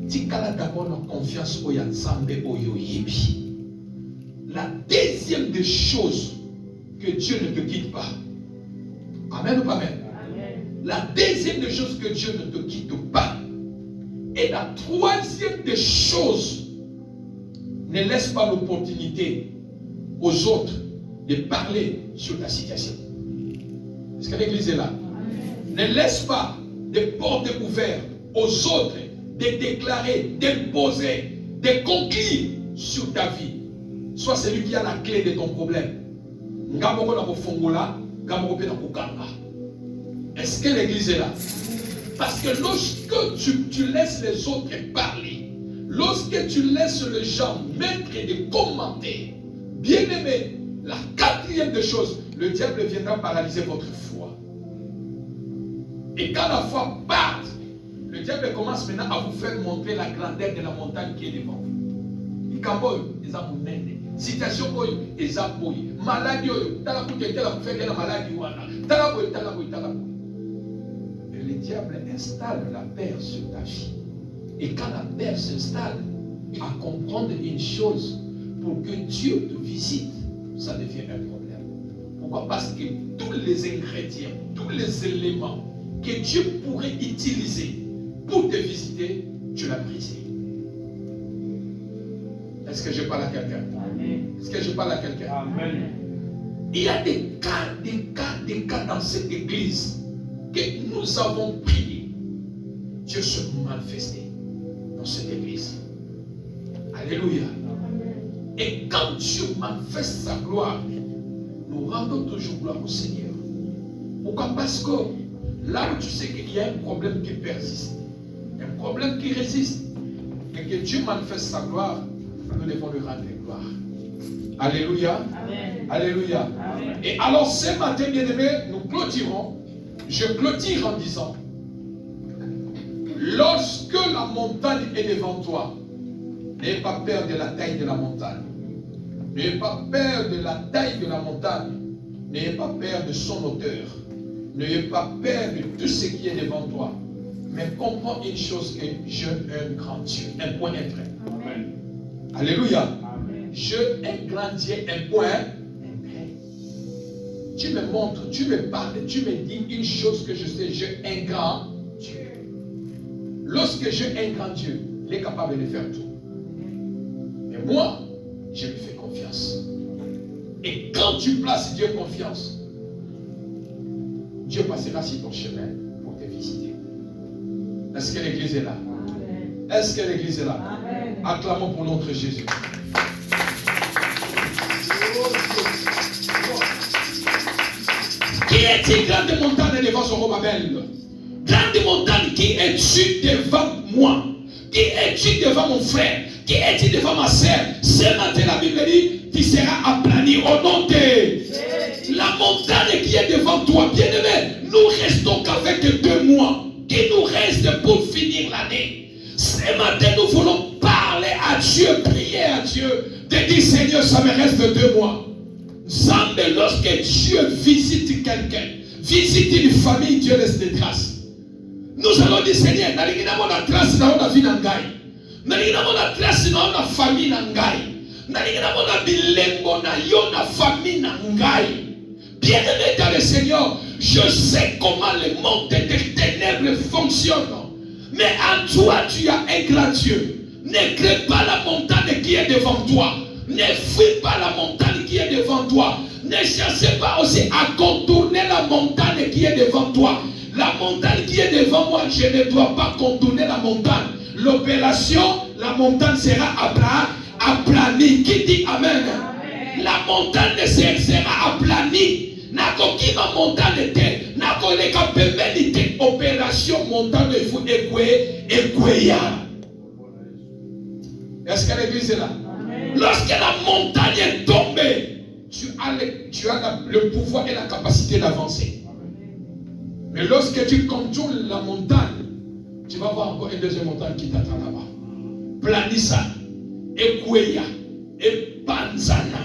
A: tu as d'abord confiance au Yansambe au Yoyebi. La deuxième des choses que Dieu ne te quitte pas. Amen ou pas amen? Amen. La deuxième des choses que Dieu ne te quitte pas. Et la troisième des choses, ne laisse pas l'opportunité aux autres de parler sur ta situation. Est-ce que l'église est là? Amen. Ne laisse pas des portes ouvertes aux autres de déclarer, d'imposer, de conclure sur ta vie. Sois celui qui a la clé de ton problème. Est-ce que l'église est là? Parce que lorsque tu laisses les autres parler, lorsque tu laisses les gens mettre des commentaires, bien aimé, la quatrième des choses, le diable viendra paralyser votre foi. Et quand la foi part, le diable commence maintenant à vous faire montrer la grandeur de la montagne qui est devant vous. Il camboye, ils ont mené. Citation boy, ils ont boy. Maladie, t'as la bouteille, t'as la bouteille, t'as la maladie, t'as la boy, t'as la boy, t'as la boy. diable installe la peur sur ta vie. Et quand la peur s'installe, à comprendre une chose, pour que Dieu te visite, ça devient un problème. Pourquoi? Parce que tous les ingrédients, tous les éléments que Dieu pourrait utiliser pour te visiter, tu l'as brisé. Est-ce que je parle à quelqu'un? Est-ce que je parle à quelqu'un? Amen. Il y a des cas dans cette église que nous avons prié. Dieu se manifestait dans cette église. Alléluia. Et quand Dieu manifeste sa gloire, nous rendons toujours gloire au Seigneur. Pourquoi? Parce que là où tu sais qu'il y a un problème qui persiste, un problème qui résiste, et que Dieu manifeste sa gloire, nous devons lui rendre gloire. Alléluia. Amen. Alléluia. Amen. Et alors ce matin, bien-aimés, nous clôturons. Je clôture en disant, lorsque la montagne est devant toi, n'ayez pas peur de la taille de la montagne. N'ayez pas peur de la taille de la montagne. N'ayez pas peur de son hauteur. N'ayez pas peur de tout ce qui est devant toi. Mais comprends une chose, que je un grand Dieu. Un point intrait. Amen. Alléluia. Amen. Je un grand Dieu, un point intrait. Tu me montres, tu me parles, tu me dis une chose que je sais, je un grand Dieu. Lorsque je un grand Dieu, il est capable de faire tout. Mais moi, je lui fais confiance. Et quand tu places Dieu confiance, Dieu passera sur ton chemin pour te visiter. Est-ce que l'église est là? Amen. Est-ce que l'église est là? Amen. Acclamons pour notre Jésus. Qui est-il, grande montagne devant Zorobabel? Grande montagne, qui es-tu devant moi? Qui es-tu devant mon frère? Qui es-tu devant ma sœur? Ce matin, la Bible dit, tu seras aplani au nom de la montagne qui est devant toi. Bien-aimé, nous restons qu'avec 2 mois qui nous restent pour finir l'année. Ce matin, nous voulons parler à Dieu, prier à Dieu, de dire, Seigneur, ça me reste 2 mois. Zambé, lorsque Dieu visite quelqu'un, visite une famille, Dieu laisse des traces. Nous allons dire, Seigneur, nous avons la trace dans la vie d'Angaï. Nous avons la trace dans la famille d'Angaï. Nous avons la bilengo dans la famille d'Angaï. Bien-aimé dans le Seigneur, je sais comment le monde des ténèbres fonctionne. Mais en toi, tu as un grand Dieu. Ne crains pas la montagne qui est devant toi. Ne fuis pas la montagne qui est devant toi. Ne cherchez pas aussi à contourner la montagne qui est devant toi. La montagne qui est devant moi, je ne dois pas contourner la montagne. L'opération, la montagne sera aplanie. Qui dit Amen? Amen. La montagne sera aplanie. Nakoki ma montagne était, nakoleka pembelité. Opération montagne il faut écouer. Est-ce que l'église est là? Amen. Lorsque la montagne est tombée, tu as le pouvoir et la capacité d'avancer. Mais lorsque tu contournes la montagne, tu vas voir encore une deuxième montagne qui t'attend là-bas. Planissa, Ekweya, et Panzana.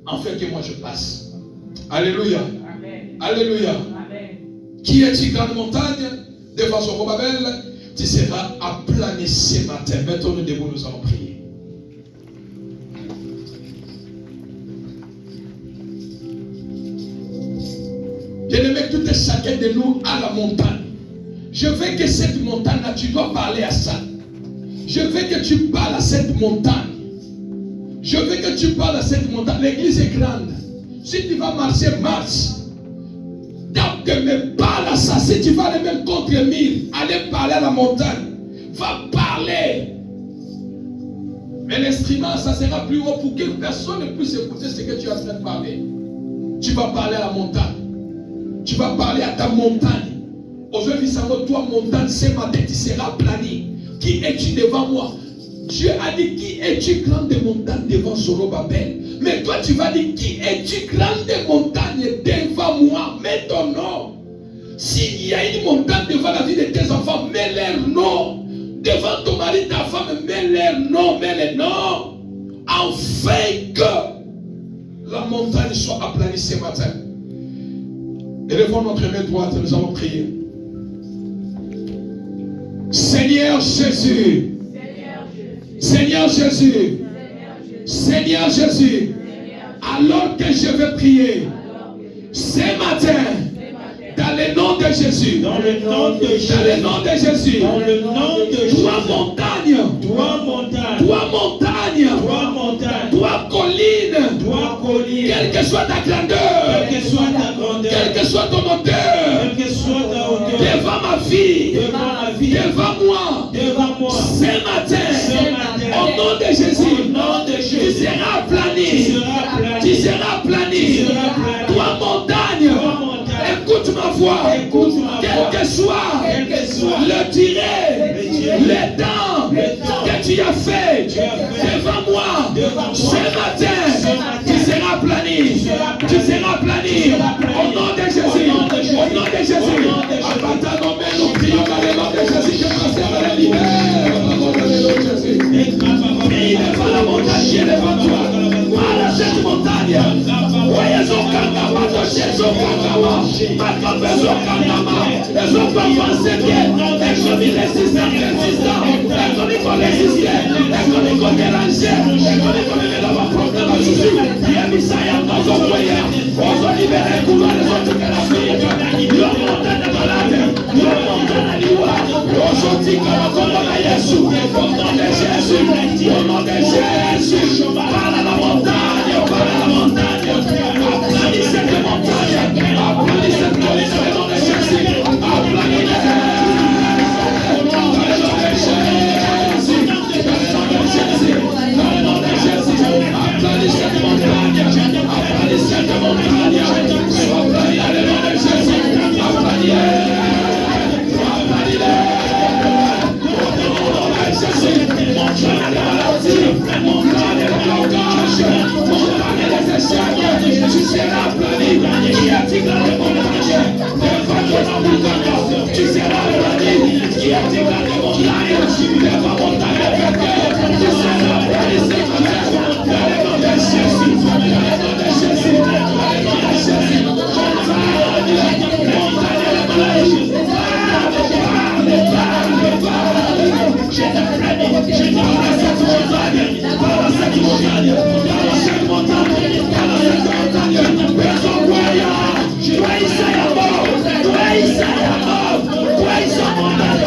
A: Enfin que moi je passe. Alléluia. Amen. Alléluia. Amen. Qui est-il grande montagne devant Zorobabel? Tu seras aplani ce matin. Mettons nous debout, nous allons prier. Bien-aimé, tout et chacun de nous à la montagne. Je veux que cette montagne-là, tu dois parler à ça. Je veux que tu parles à cette montagne. Je veux que tu parles à cette montagne. L'église est grande. Si tu vas marcher, marche. Donc, me parle à ça. Si tu vas aller même contre 1000, allez parler à la montagne. Va parler. Mais l'instrument, ça sera plus haut pour que personne ne puisse écouter ce que tu es en train de parler. Tu vas parler à la montagne. Tu vas parler à ta montagne. Aujourd'hui, ça va, toi, montagne, ce matin, tu seras aplani. Qui es-tu devant moi? Dieu a dit, qui es-tu grande montagne devant Zorobabel? Mais toi, tu vas dire, qui es-tu grande montagne devant moi? Mets ton nom. S'il y a une montagne devant la vie de tes enfants, mets leur nom. Devant ton mari, ta femme, mets leur nom, mets les noms. Afin que la montagne soit aplanie ce matin. Élevons notre main droite, nous allons prier. Seigneur Jésus. Seigneur Jésus. Seigneur Jésus. Alors que je vais prier ce matin, dans le nom de Jésus,
B: Dans le nom de Jésus.
A: dans le nom de Jésus,
B: Dans le nom de Jésus.
A: toi montagne,
B: Toi montagne.
A: toi montagne,
B: Toi montagne.
A: toi colline,
B: Toi colline.
A: quelle que soit ta grandeur,
B: Quelle que soit ta grandeur.
A: quelle que soit ton hauteur,
B: Quelle que soit ta hauteur.
A: devant ma vie,
B: Devant ma vie.
A: devant moi,
B: Devant moi.
A: ce matin,
B: Ce matin.
A: au nom de
B: Au
A: Jésus,
B: nom de
A: tu
B: Jésus.
A: seras
B: Tu
A: aplani,
B: seras aplani.
A: tu seras aplani,
B: Tu seras aplani.
A: toi montagne,
B: Toi montagne.
A: écoute ma voix,
B: Écoute ma
A: quel
B: voix.
A: que soit
B: Quel que soit
A: le tiré,
B: le
A: temps
B: temps
A: que tu as fait
B: tu as fait
A: devant moi,
B: devant moi.
A: ce matin, tu seras aplani, tu seras aplani, au nom de Jésus, au nom de Jésus, à partir de nous prions dans le nom de Jésus, que ma sœur me libère, au nom de Jésus. Prie devant la montagne qui est devant toi, par cette montagne, voyez son kangama, son kangama, maintenant besoin kangama, les hommes peuvent penser bien, et comme il est résistant, et comme il faut résister, et comme il faut déranger, et comme il faut mener dans ma problème à Jésus, il y a mis ça dans son foyer, on s'en libère, couloir les autres que la fille, le montagne de malade, le montagne de l'iwa, on sortit comme un combat à Jésus, au nom de Jésus, au nom de Jésus, parle à la montagne, parle à la montagne, applaudis cette montagne, applaudis cette colline dans le nom de Jésus, applaudis cette montagne, applaudis cette montagne, sois applaudi dans le nom de Jésus, applaudis-les, applaudis-les, au nom de Jésus, montagne de maladie, montagne de blocage, montagne des échecs, tu seras applaudi, qui a dit dans le montagne, devant ton amour, tu seras applaudi, qui a dit dans le montagne, devant montagne de vainqueur, tu seras applaudi ce matin, dans le nom de Jésus, dans le nom de Jésus, dans le nom de Jésus, montagne de maladie, je te prie, je te parle cette montagne, parle cette montagne, parle cette montagne, parle cette montagne, personne croyant, toi Isaiah mort, toi Isaiah mort, toi Isaiah montagne,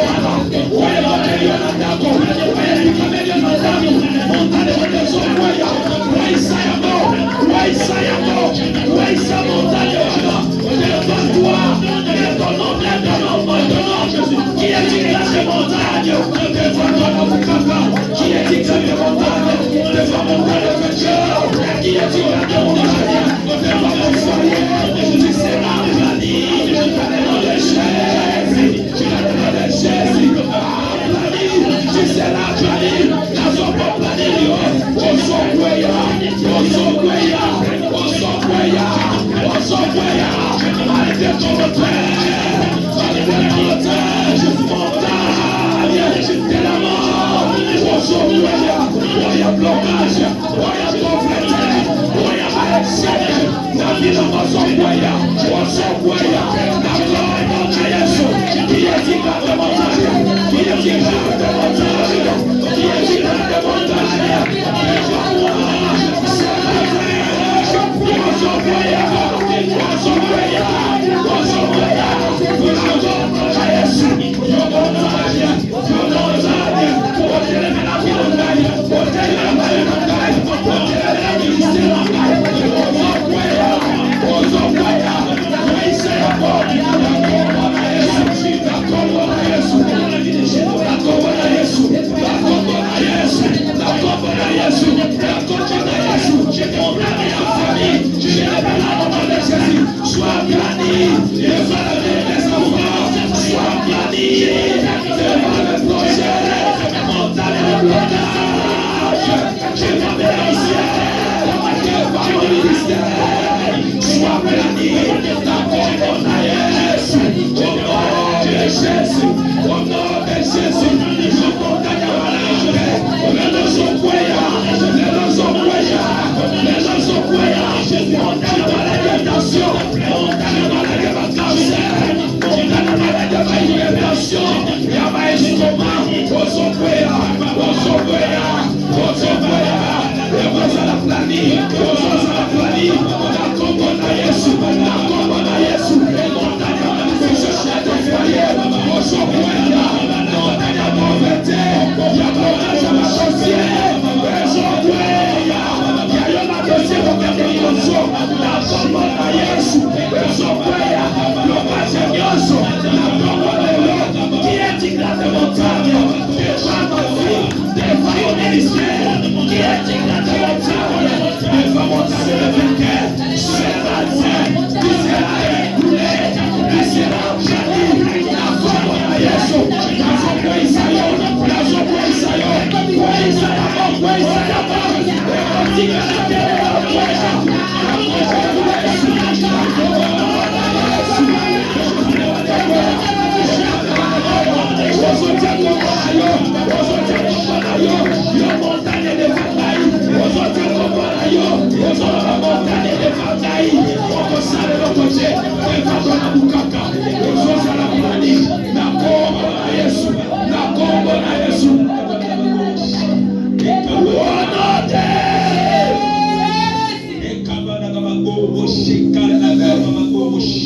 A: toi Evangelion Adamo, toi Evangelion Adamo, montagne de personne croyant, toi Isaiah mort, toi Isaiah mort, toi Isaiah montagne, devant toi, de ton nom, qui est digne de montagne, devant ton papa, qui est digne de montagne, devant mon père de vainqueur, qui est digne de montagne, devant mon foyer, tu seras aplani, dans le nom de Jésus, dans le nom de Jésus, aplani, tu seras aplani, dans son bon planilio, au son cueillard, arrêtez ton montagne, de la mort, au son cueillard, il y a blocage, il y a pauvreté, il y a maladie, la vie dans son cueillard, d'accord, mon Jésus, qui est digne de montagne, qui est digne de montagne, qui est digne de montagne, Yesu,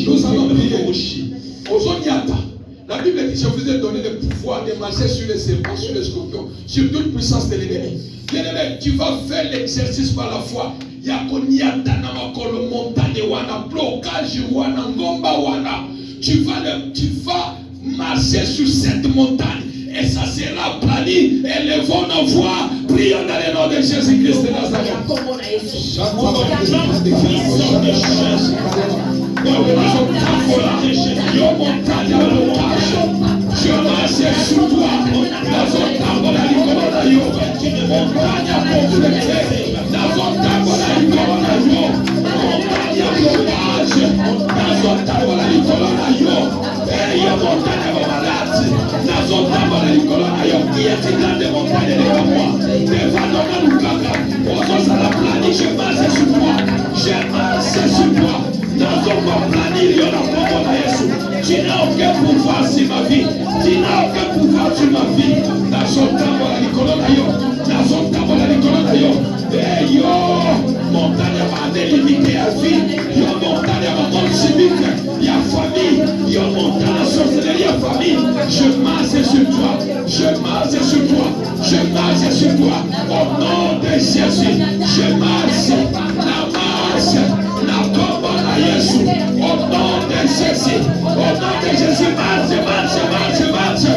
A: Nous allons prier. La Bible dit, je vous ai donné le pouvoir de marcher sur les serpents, sur les scorpions, sur toute puissance de l'ennemi. Bien-aimé, tu vas faire l'exercice par la foi. Tu vas marcher sur cette montagne et ça sera plani. Élevons nos voix, prions dans le nom de Jésus-Christ de Nazareth. Je marche sur toi, dans un temple de l'Icononayo, montagne à compléter, dans un temple de l'Icononayo, montagne à blocage, dans un temple de l'Icononayo, et montagne à malade, dans un temple de l'Icononayo, qui est une grande montagne de moi, devant notre Lukaka, on s'en a plané, je marche sur toi, je marche sur toi. Dans ton planning, il y a la tu n'as aucun pouvoir sur ma vie. Tu n'as aucun pouvoir sur ma vie. Dans son temps, voilà l'Icononayo. Dans son temps, voilà l'Icononayo. Et yo, montagne à ma délimité à vie. Yo, montagne à ma mort civique. Il y a famille. Yo, montagne à sorcellerie à famille. Je marche sur toi. Je marche sur toi. Je marche sur toi. Au nom de Jésus. Je marche. La marche. La combat à Jésus. Au nom de Jésus. Au nom de Jésus. Marche, marche, marche, marche.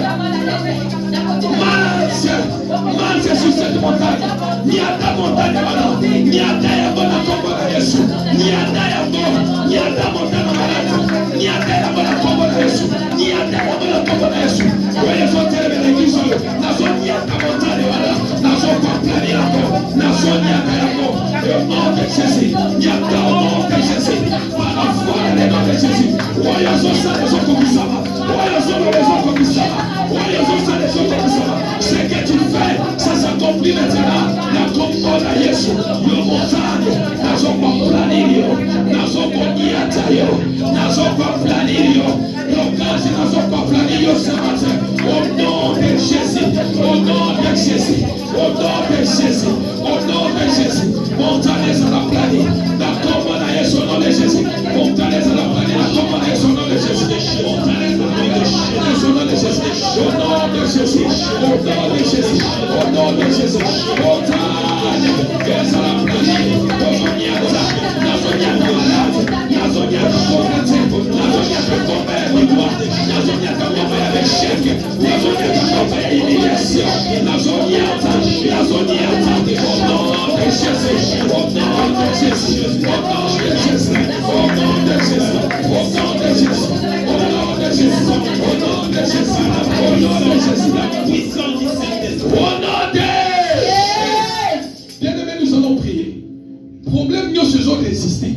A: Marche sur cette montagne. Niata montagne malade. Niata ya bona combat à Jésus. Niata ya bona. Niata montagne malade. Niata ya bona combat à Jésus. Niata ya bona combat à Jésus. Voyez son terme l'église. Nazo niata montagne malade. Nazo compagnie la co. Nazo niata ya co. Au nom de Jésus. Niata au nom de Jésus. Par la foi dans le nom de Jésus. Voyez son sang de son commissama. Voyez son nom de son commissama. Voyez son sang de son commissama. Ce que tu fais, ça s'accomplit maintenant. La combat à Jésus. Le montagne. Nazo compagnie. Nazo compagnie. Nazo compagnie. L'occasion nazo compagnie ce matin. Au nom de Jésus. Au nom de Jésus. Au nom de Jésus. Au nom de Jésus. Montagne à la planète. La combat à Jésus. Au nom de Jésus. Montagne à la planète. La combat à Jésus. Au nom de Jésus. Montagne à la planète. Au nom de Jésus. Au nom de Jésus. Au nom de Jésus. Montagne à la planète. Bien-aimés, nous allons prier. Problème, nous se sont résistés.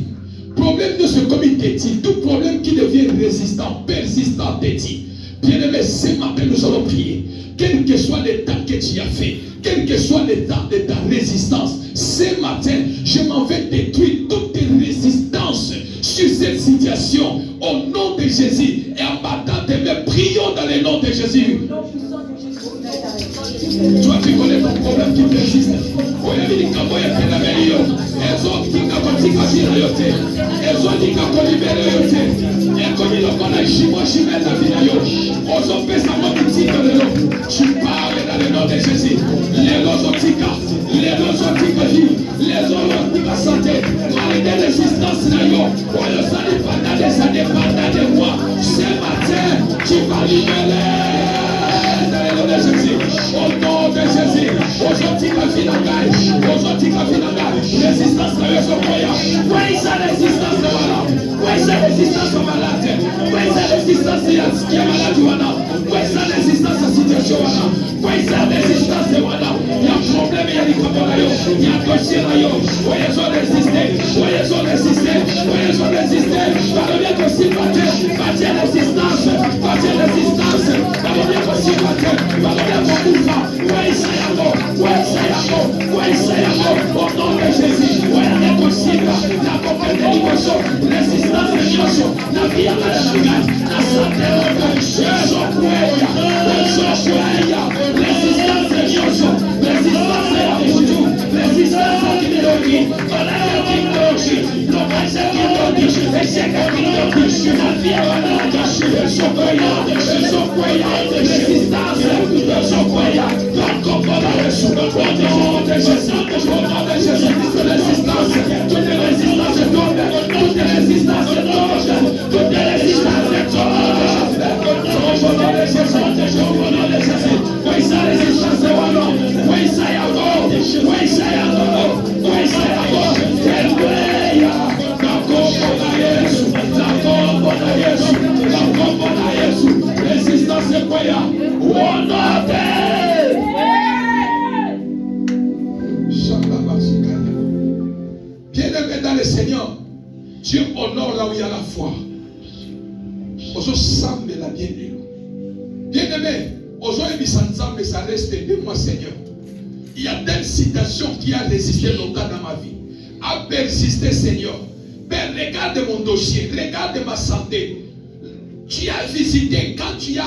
A: Problème de ce comité, tout problème qui devient résistant, persistant, déti. Bien-aimé, ce matin nous allons prier. Quel que soit l'état que tu as fait, quel que soit l'état de ta résistance, ce matin, je m'en vais détruire toute résistance sur cette situation au nom de Jésus. Et en battant tes mains, prions dans le nom de Jésus. Toi, tu connais ton problème qui persiste. Elles ont dit qu'on libère. Tu parles dans le nom de Jésus. Les rosotiques, santé, les résistances, ça dépend de moi. Ce matin, tu vas libérer. Dans le nom de Jésus, au nom de Jésus, aujourd'hui la vie résistance de son moyen. Où est sa résistance de malade? Où est sa résistance au malade? Où est sa résistance qui est malade? Où est sa résistance à la situation? Où est sa résistance de malade? Il y a un problème, il y a des problèmes, il y a un dossier, où est-ce résister? Voyez-en résister. Voyez-en résister. Parvenez aussi battre. Bâtir résistance. Bâtir résistance. Parvenez aussi battre. Parvenez mon mouvement. Au nom de Jésus. Voyez possible. La compagnie de l'émotion. Résistance de l'émotion. La vie à la gagne. La santé de l'émotion. Résistance de l'émotion. Résistance de la boutou. Résistance à l'idéologie. On a l'idéologie. L'hommage à l'idéologie. Échec à l'idéologie. La vie à la gagne. Résistance. Bien-aimé dans le Seigneur, Dieu honore là où il y a la foi. Ozo semble la bien-aimé. Bien-aimé, Ozo et Bissanzambe, ça reste de moi, Seigneur. Il y a telle situation qui a résisté longtemps dans ma vie. A persisté, Seigneur. Père, regarde mon dossier, regarde ma santé. Tu as visité, quand tu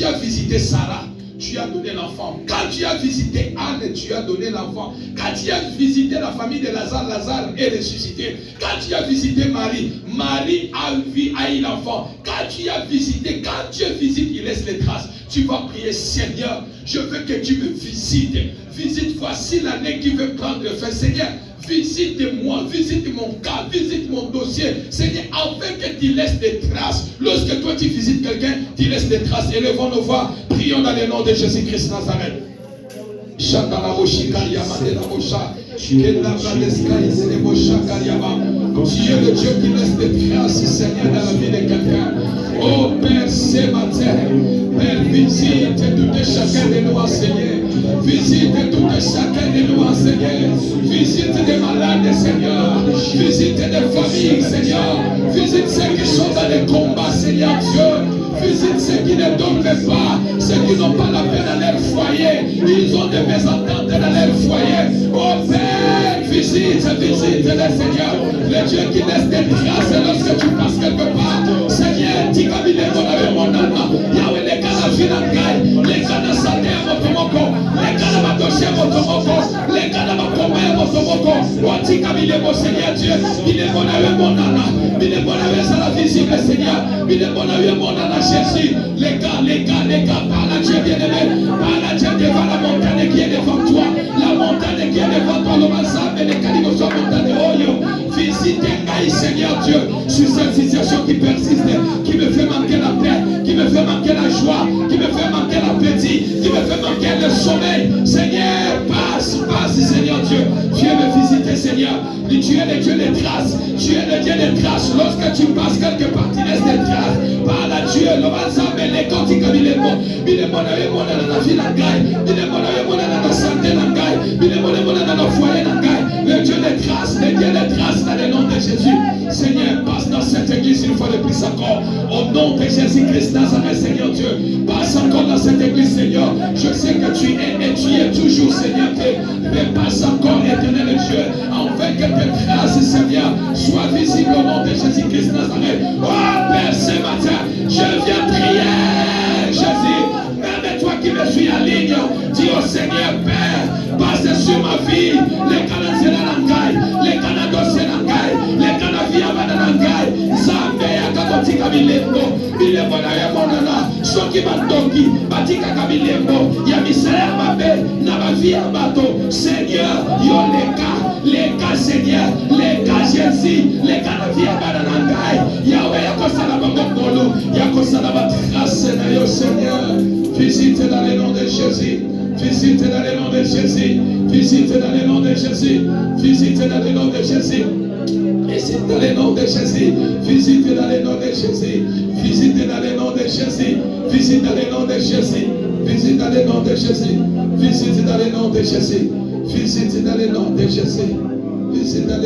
A: as visité Sarah, tu as donné l'enfant. Quand tu as visité Anne, tu as donné l'enfant. Quand tu as visité la famille de Lazare, Lazare est ressuscité. Quand tu as visité Marie, Marie a eu l'enfant. Quand tu as visité, quand Dieu visite, il laisse les traces. Tu vas prier, Seigneur, je veux que tu me visites. Visite, voici l'année qui veut prendre fin. Seigneur, visite-moi, visite mon cas, visite mon dossier. Seigneur, afin que tu laisses des traces. Lorsque toi tu visites quelqu'un, tu laisses des traces. Élevons nos voix, prions dans le nom de Jésus-Christ Nazareth. Tu es le Dieu qui laisse des traces, Seigneur, dans la vie de quelqu'un. Oh Père, ce matin, Père, visite tout et chacun de nous, Seigneur. Visite tout et chacun de nous, Seigneur. Visite des malades, Seigneur. Visite des familles, Seigneur. Visite ceux qui sont dans les combats, Seigneur Dieu. Visite ceux qui ne dorment pas, ceux qui n'ont pas la paix dans leur foyer. Ils ont des mésententes dans leur foyer. Oh Père, visite les Seigneur. Le Dieu qui laisse des traces lorsque tu passes quelque part. Seigneur, tu as mis les bonnes avec mon âme. Yahweh, les gars, la vie dans le les gars, la santé à votre moko, les gars, la dossier à votre moko, les gars, la combat à votre moko. Oh, tu as mis les bons, Seigneur Dieu. Il est bon avec mon âme. Il est bon avec ça, la visible, Seigneur. Il est bon avec mon âme. Jésus, les gars, par la Dieu bien-aimé, par la Dieu devant la montagne qui est devant toi, la montagne qui est devant toi, le massacre et les canigos sur la montagne, oh yo, visite Ngaï, Seigneur Dieu, sur cette situation qui persiste, qui me fait manquer la paix, qui me fait manquer la joie, qui me fait manquer l'appétit, qui me fait manquer le sommeil. Seigneur, passe, Seigneur Dieu, viens me visiter, Seigneur. Tu es le Dieu des traces, tu es le Dieu des traces. Lorsque tu passes quelque part, tu laisses des traces. Par la Dieu, le massacre et les cantiques, il est bon, il est bon avec mon dans la vie, la gaille, il est bon avec mon dans la santé, la gaille, il est bon avec mon dans le foyer, la gaille. Le Dieu des traces, le Dieu des traces, dans le nom de Jésus. Seigneur, passe dans cette église une fois de plus encore. Au nom de Jésus-Christ Nazareth, Seigneur Dieu. Passe encore dans cette église, Seigneur. Je sais que tu es et tu es toujours, Seigneur Dieu. Mais passe encore, éternel Dieu. Enfin que tes traces, Seigneur, soient visibles au nom de Jésus-Christ Nazareth. Oh Père, ce matin, je viens prier, Jésus. Même toi qui me suis en ligne, dis au Seigneur, Père, passe sur ma vie. Les canadiens dans l'angaï, les Canadiens dans l'angaï, les Canadiens dans l'angaï. Zambé, Akabotika Bilembo, Bilembo na Yamonana, Soki Batongi, Batika Kabilembo, Yamisaya Mabe, Nabavia Bato, Seigneur, yo les cas, Seigneur, les cas Jésus, les Canadiens dans l'angaï, Yahweh, Yakosala Bangokolo, Yakosala Batrace, Seigneur, visite dans le nom de Jésus. Visite dans le nom de Jésus. Visite dans le nom de Jésus. Visite dans le nom de Jésus. Visite dans le nom de Jésus. Visite dans le nom de Jésus. Visite dans le nom de Jésus. Visite dans le nom de Jésus. Visite dans le nom de Jésus. Visite dans le nom de Jésus. Visite dans le nom de Jésus. Visite dans le